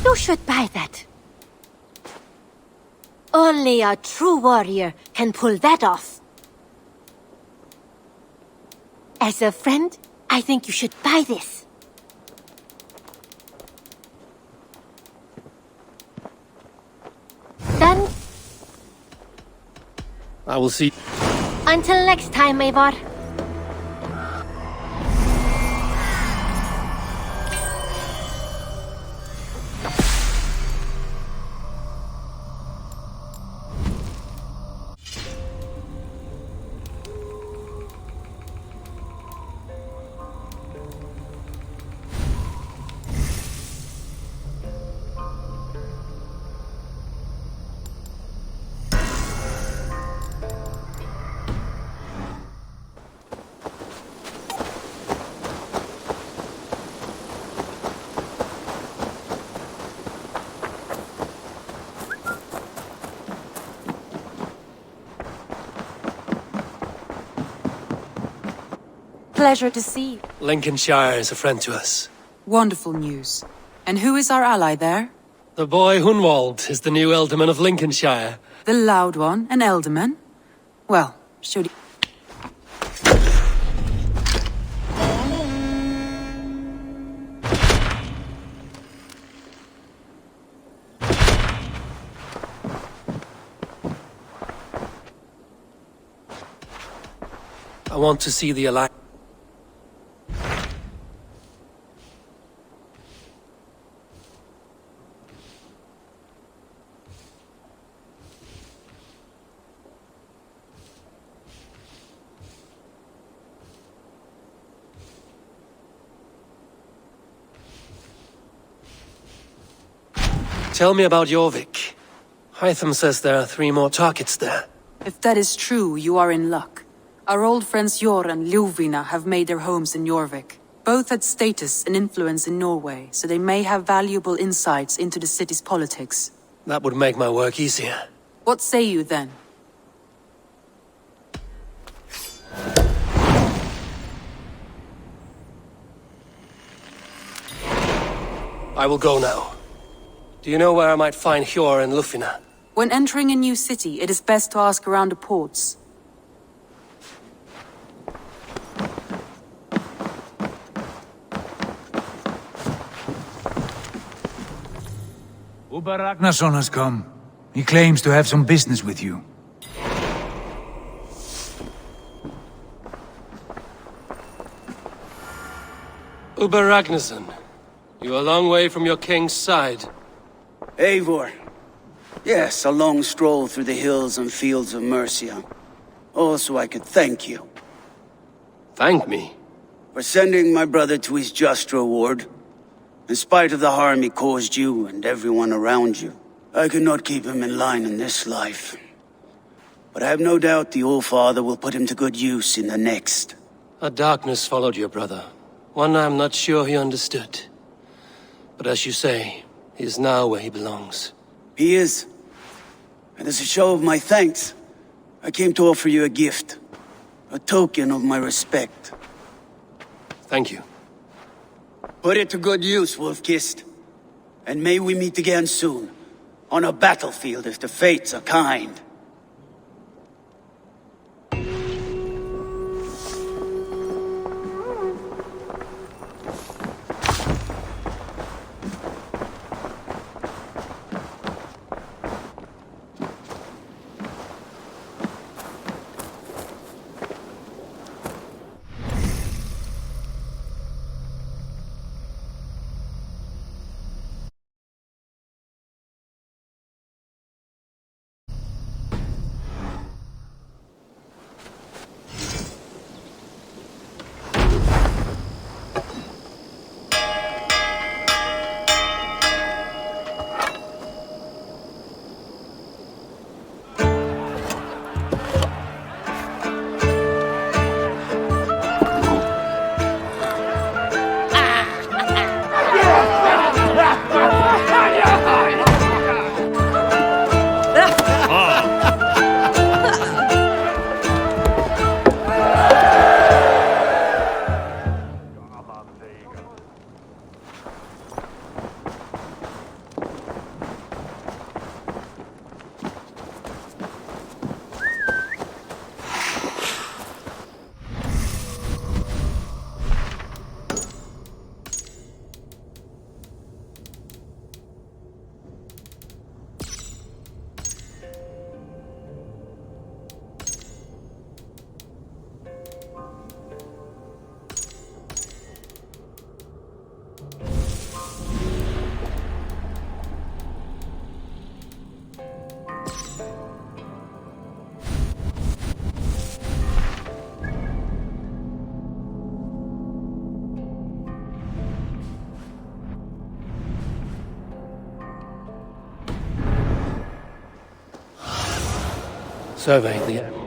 You should buy that. Only a true warrior can pull that off. As a friend, I think you should buy this. Done. I will see. Until next time, Eivor. Pleasure to see you. Lincolnshire is a friend to us. Wonderful news. And who is our ally there? The boy Hunwald is the new Ealdorman of Lincolnshire. The loud one, an Ealdorman? Well, should he... I want to see the Alliance. Tell me about Jorvik. Hytham says there are 3 more targets there. If that is true, you are in luck. Our old friends Jor and Ljuvina have made their homes in Jorvik. Both had status and influence in Norway, so they may have valuable insights into the city's politics. That would make my work easier. What say you then? I will go now. Do you know where I might find Hjor and Lufina? When entering a new city, it is best to ask around the ports. Uber Ragnarsson has come. He claims to have some business with you. Uber Ragnarsson, you're a long way from your king's side. Eivor, Yes, a long stroll through the hills and fields of Mercia. Also, I could thank you. Thank me? For sending my brother to his just reward. In spite of the harm he caused you and everyone around you, I could not keep him in line in this life. But I have no doubt the Old Father will put him to good use in the next. A darkness followed your brother. One I'm not sure he understood. But as you say, he is now where he belongs. He is. And as a show of my thanks, I came to offer you a gift. A token of my respect. Thank you. Put it to good use, Wolf-Kissed. And may we meet again soon. On a battlefield if the fates are kind. Survey the...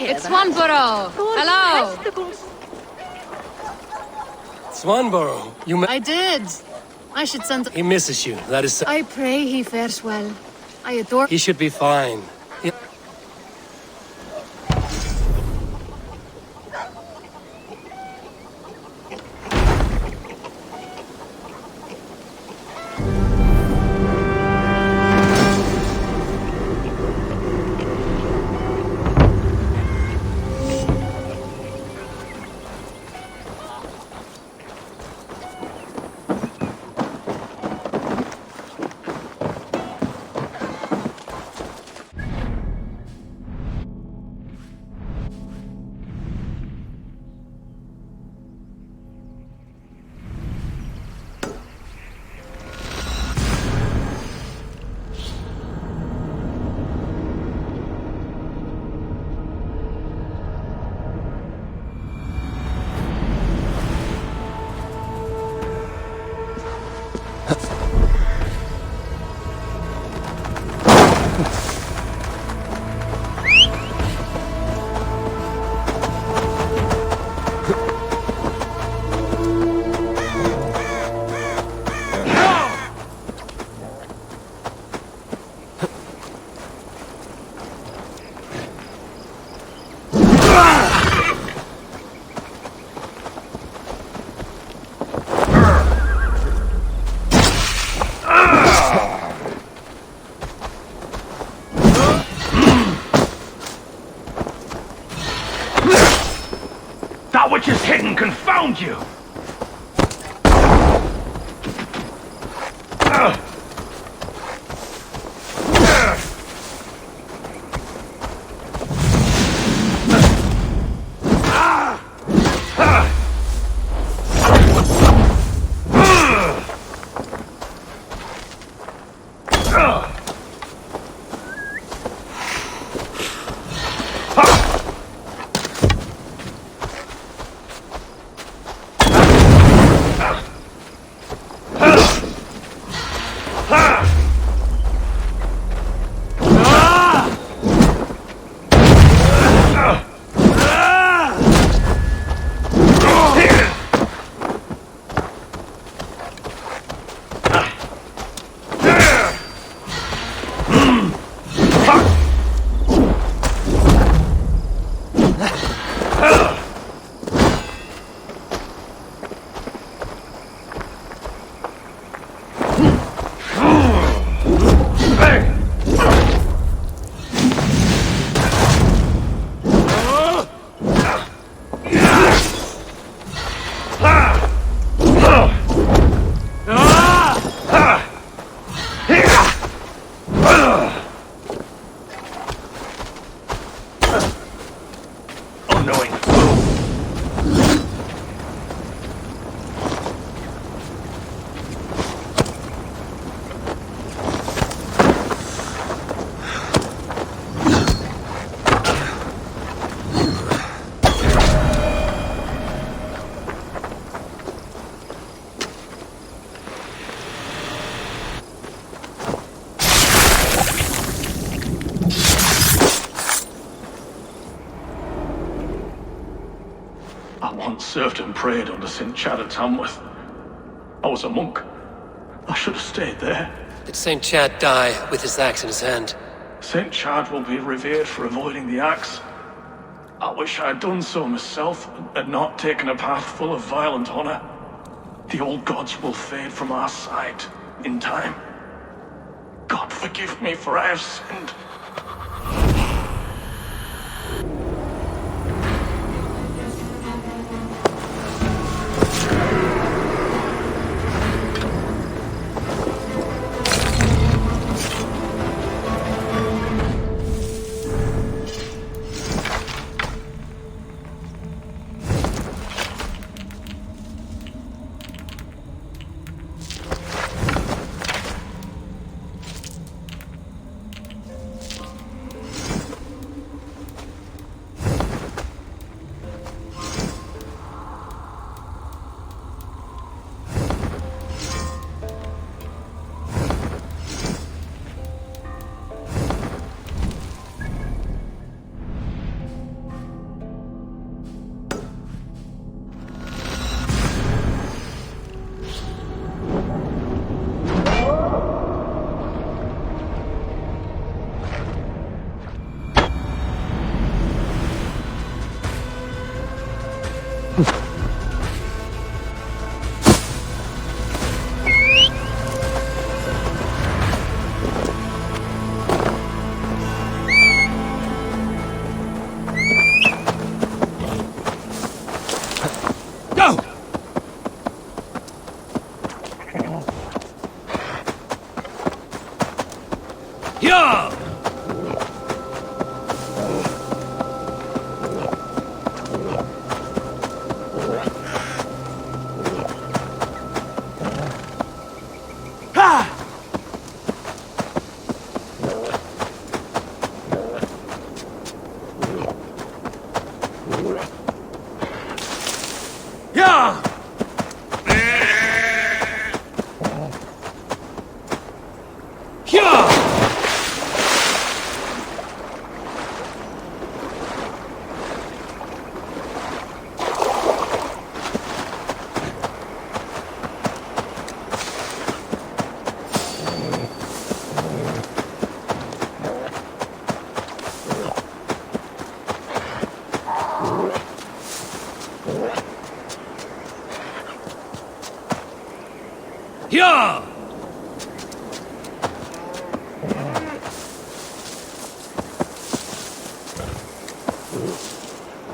It's Swanborough. Hello. Swanborough, I did. I should send... He misses you, that is... I pray he fares well. I adore... He should be fine. you. I once served and prayed under St. Chad at Tamworth. I was a monk. I should have stayed there. Did St. Chad die with his axe in his hand? St. Chad will be revered for avoiding the axe. I wish I had done so myself, and not taken a path full of violent honor. The old gods will fade from our sight in time. God forgive me, for I have sinned. Yeah!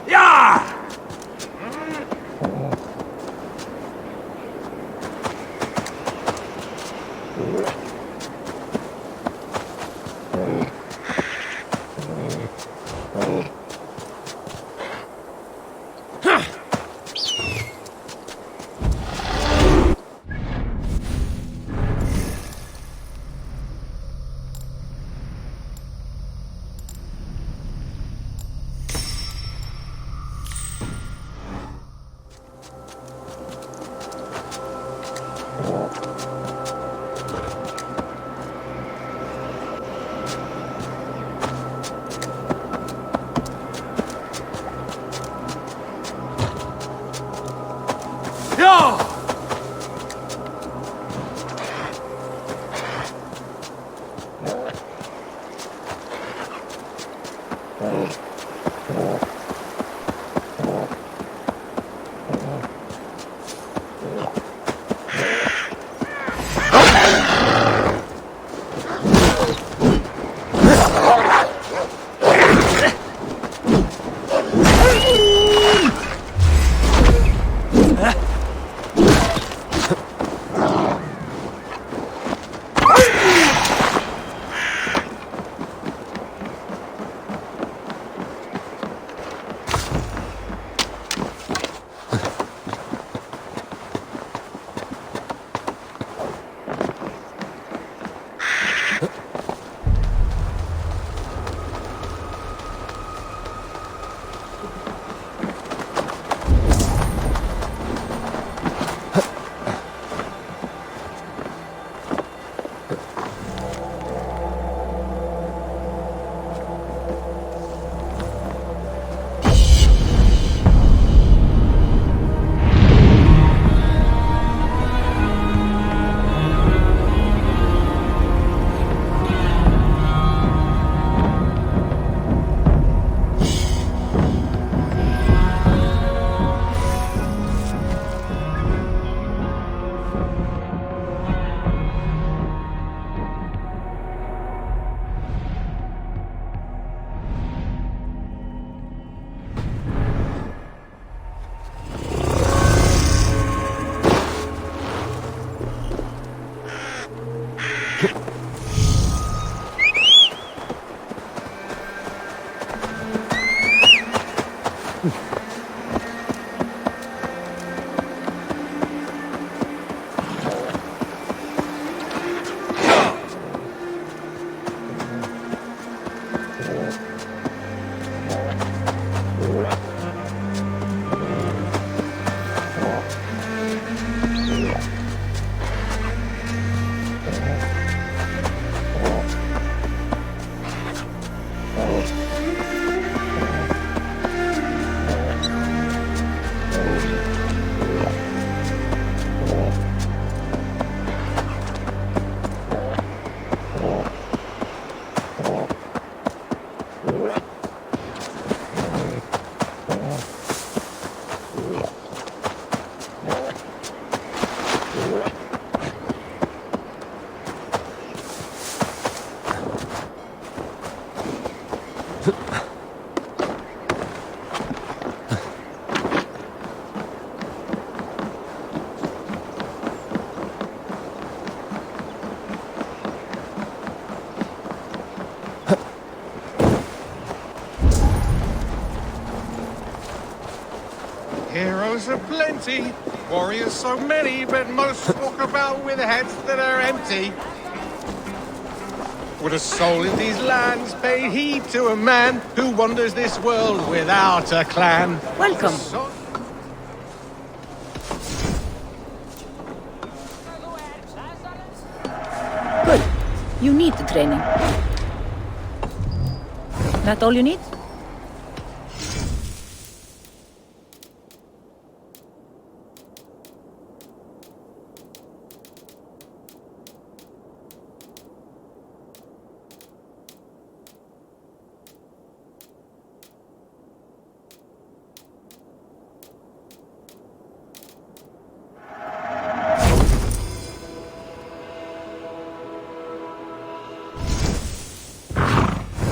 Yeah! Heroes are plenty, warriors so many, but most walk about with heads that are empty. Would a soul in these lands pay heed to a man who wanders this world without a clan? Welcome. Good. You need the training. That all you need?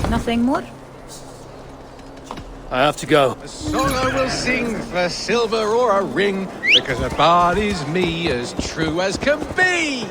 Nothing more? I have to go. A song I will sing for silver or a ring, because a bard is me as true as can be.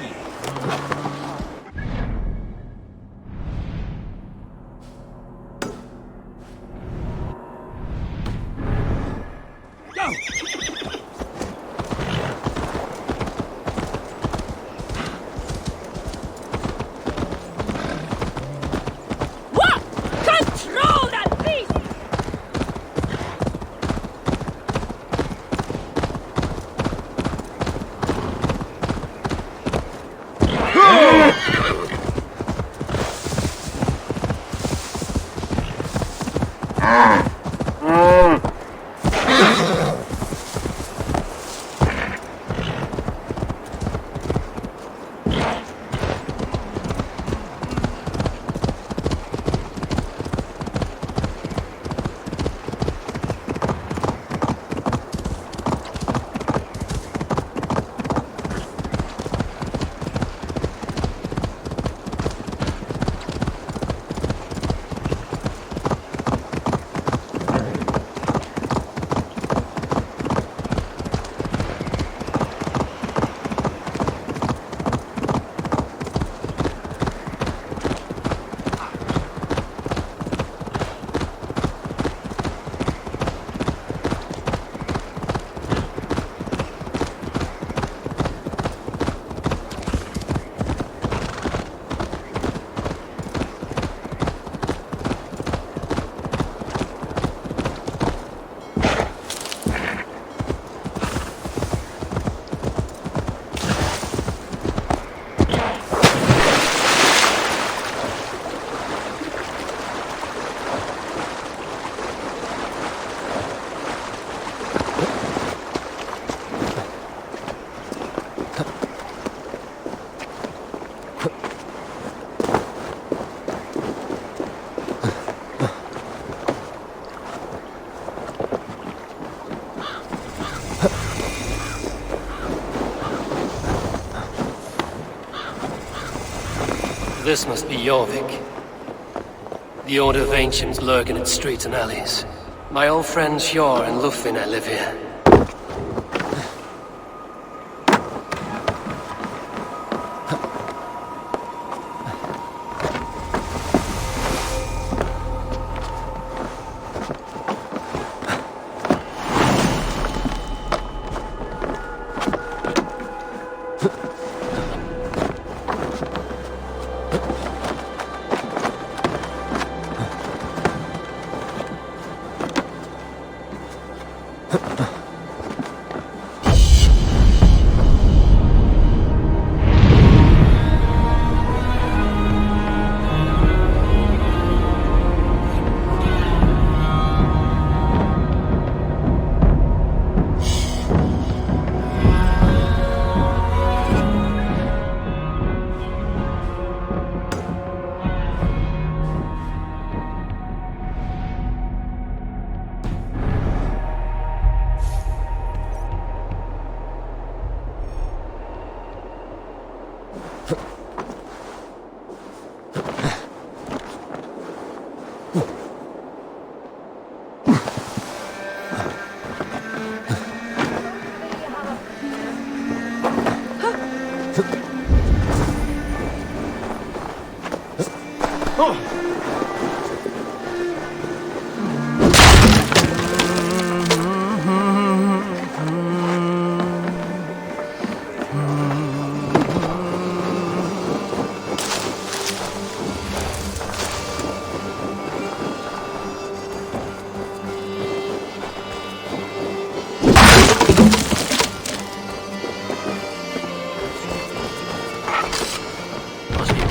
This must be Jorvik. The Order of Ancients lurk in its streets and alleys. My old friends Hjor and Lufvina live here.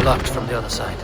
Blocked from the other side.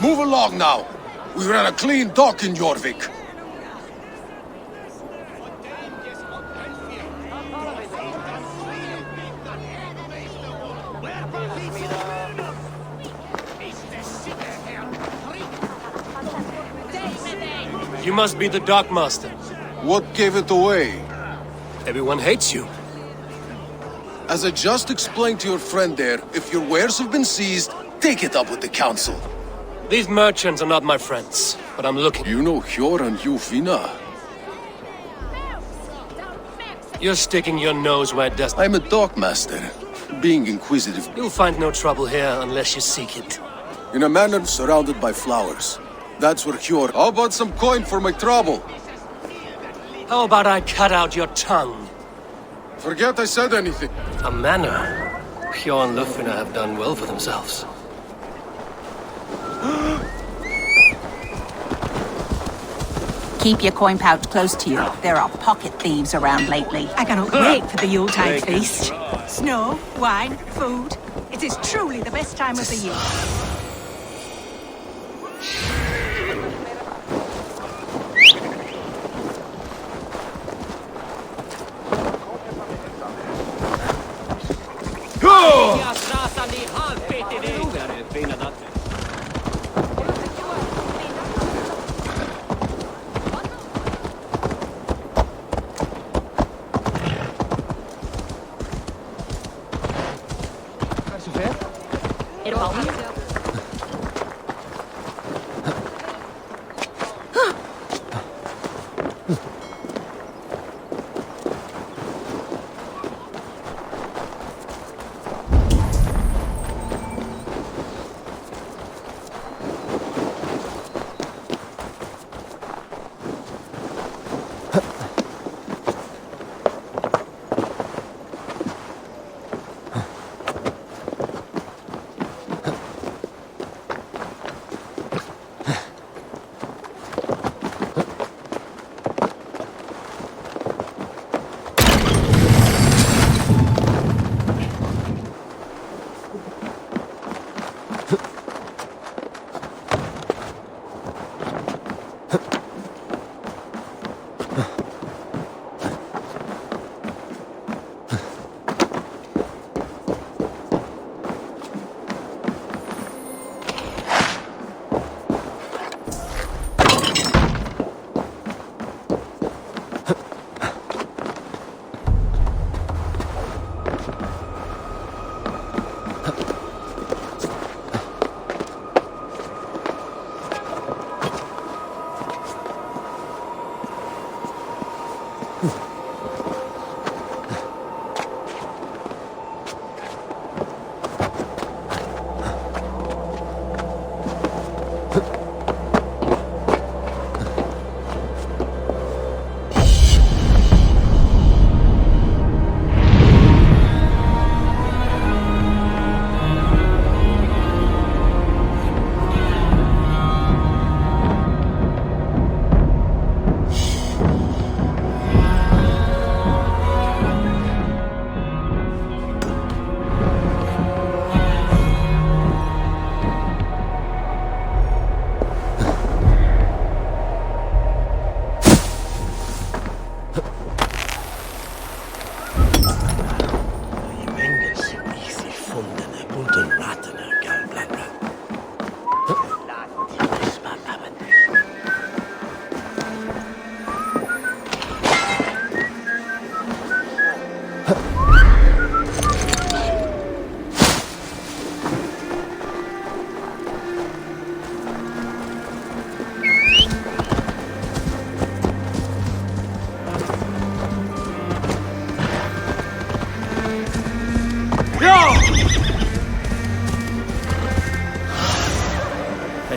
Move along now. We ran a clean dock in Jorvik. You must be the Dockmaster. What gave it away? Everyone hates you. As I just explained to your friend there, if your wares have been seized, take it up with the council. These merchants are not my friends, but I'm looking. You know Hjor and Lufvina. You're sticking your nose where it does. I'm a dockmaster. Being inquisitive. You'll find no trouble here unless you seek it. In a manor surrounded by flowers. That's where Hjor... How about some coin for my trouble? How about I cut out your tongue? Forget I said anything. A manor? Hjor and Lufvina have done well for themselves. Keep your coin pouch close to you. There are pocket thieves around lately. I cannot wait for the Yuletide feast. Snow, wine, food. It is truly the best time of the year.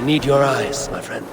I need your eyes, my friend.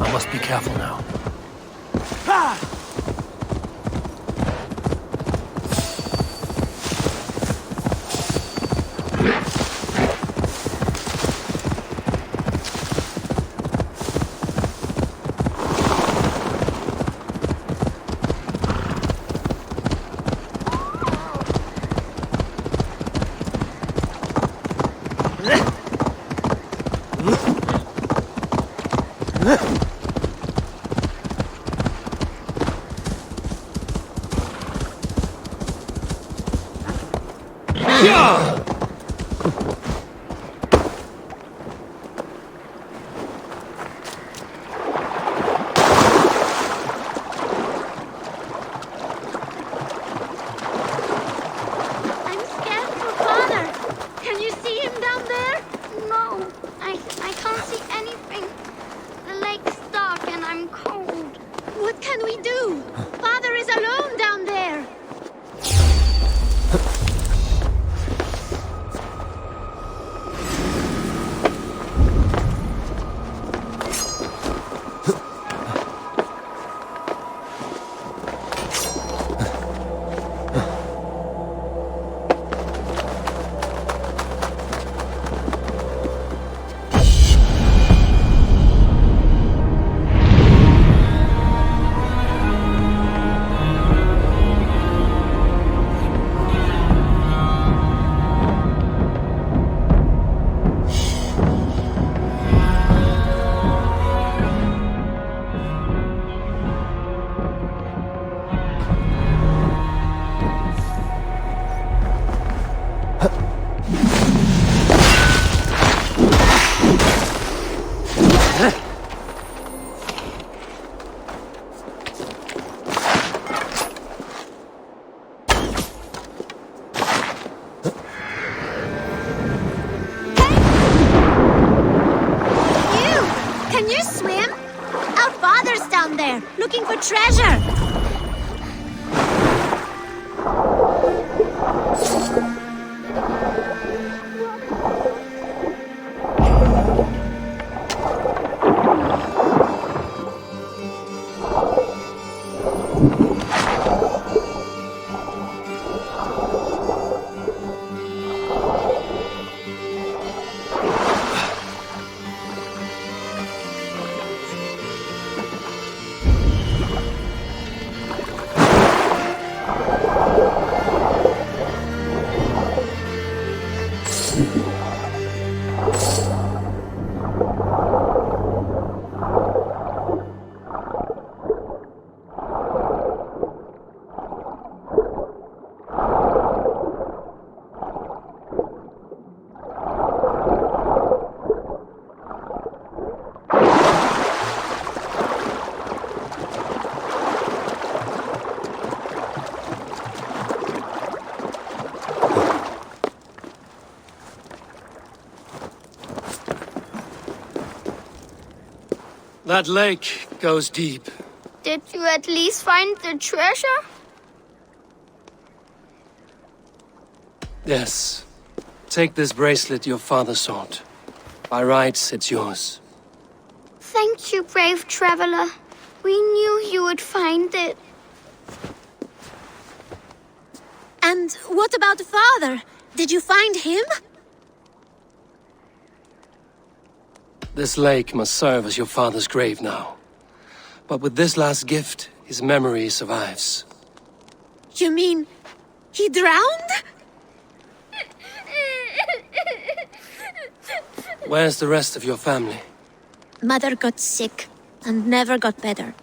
I must be careful now. there, looking for treasure! That lake goes deep. Did you at least find the treasure? Yes. Take this bracelet your father sought. By rights, it's yours. Thank you, brave traveler. We knew you would find it. And what about the father? Did you find him? This lake must serve as your father's grave now. But with this last gift, his memory survives. You mean he drowned? Where's the rest of your family? Mother got sick and never got better.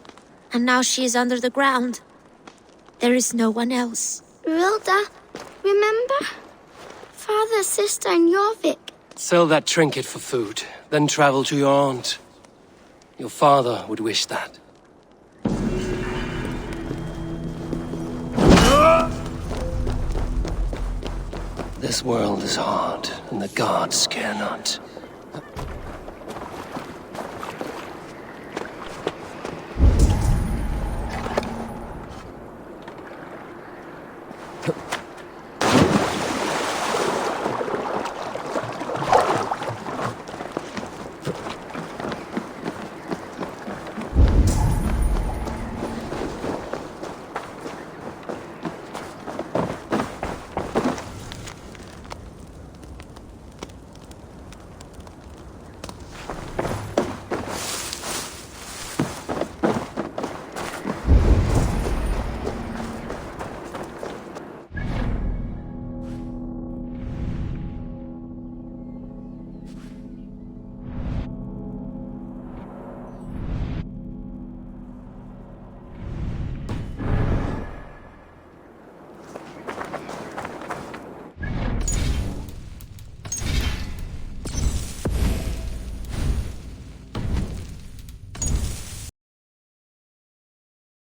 And now she is under the ground. There is no one else. Rilda, remember? Father, sister, and Jorvik. Sell that trinket for food, then travel to your aunt. Your father would wish that. This world is hard, and the gods care not.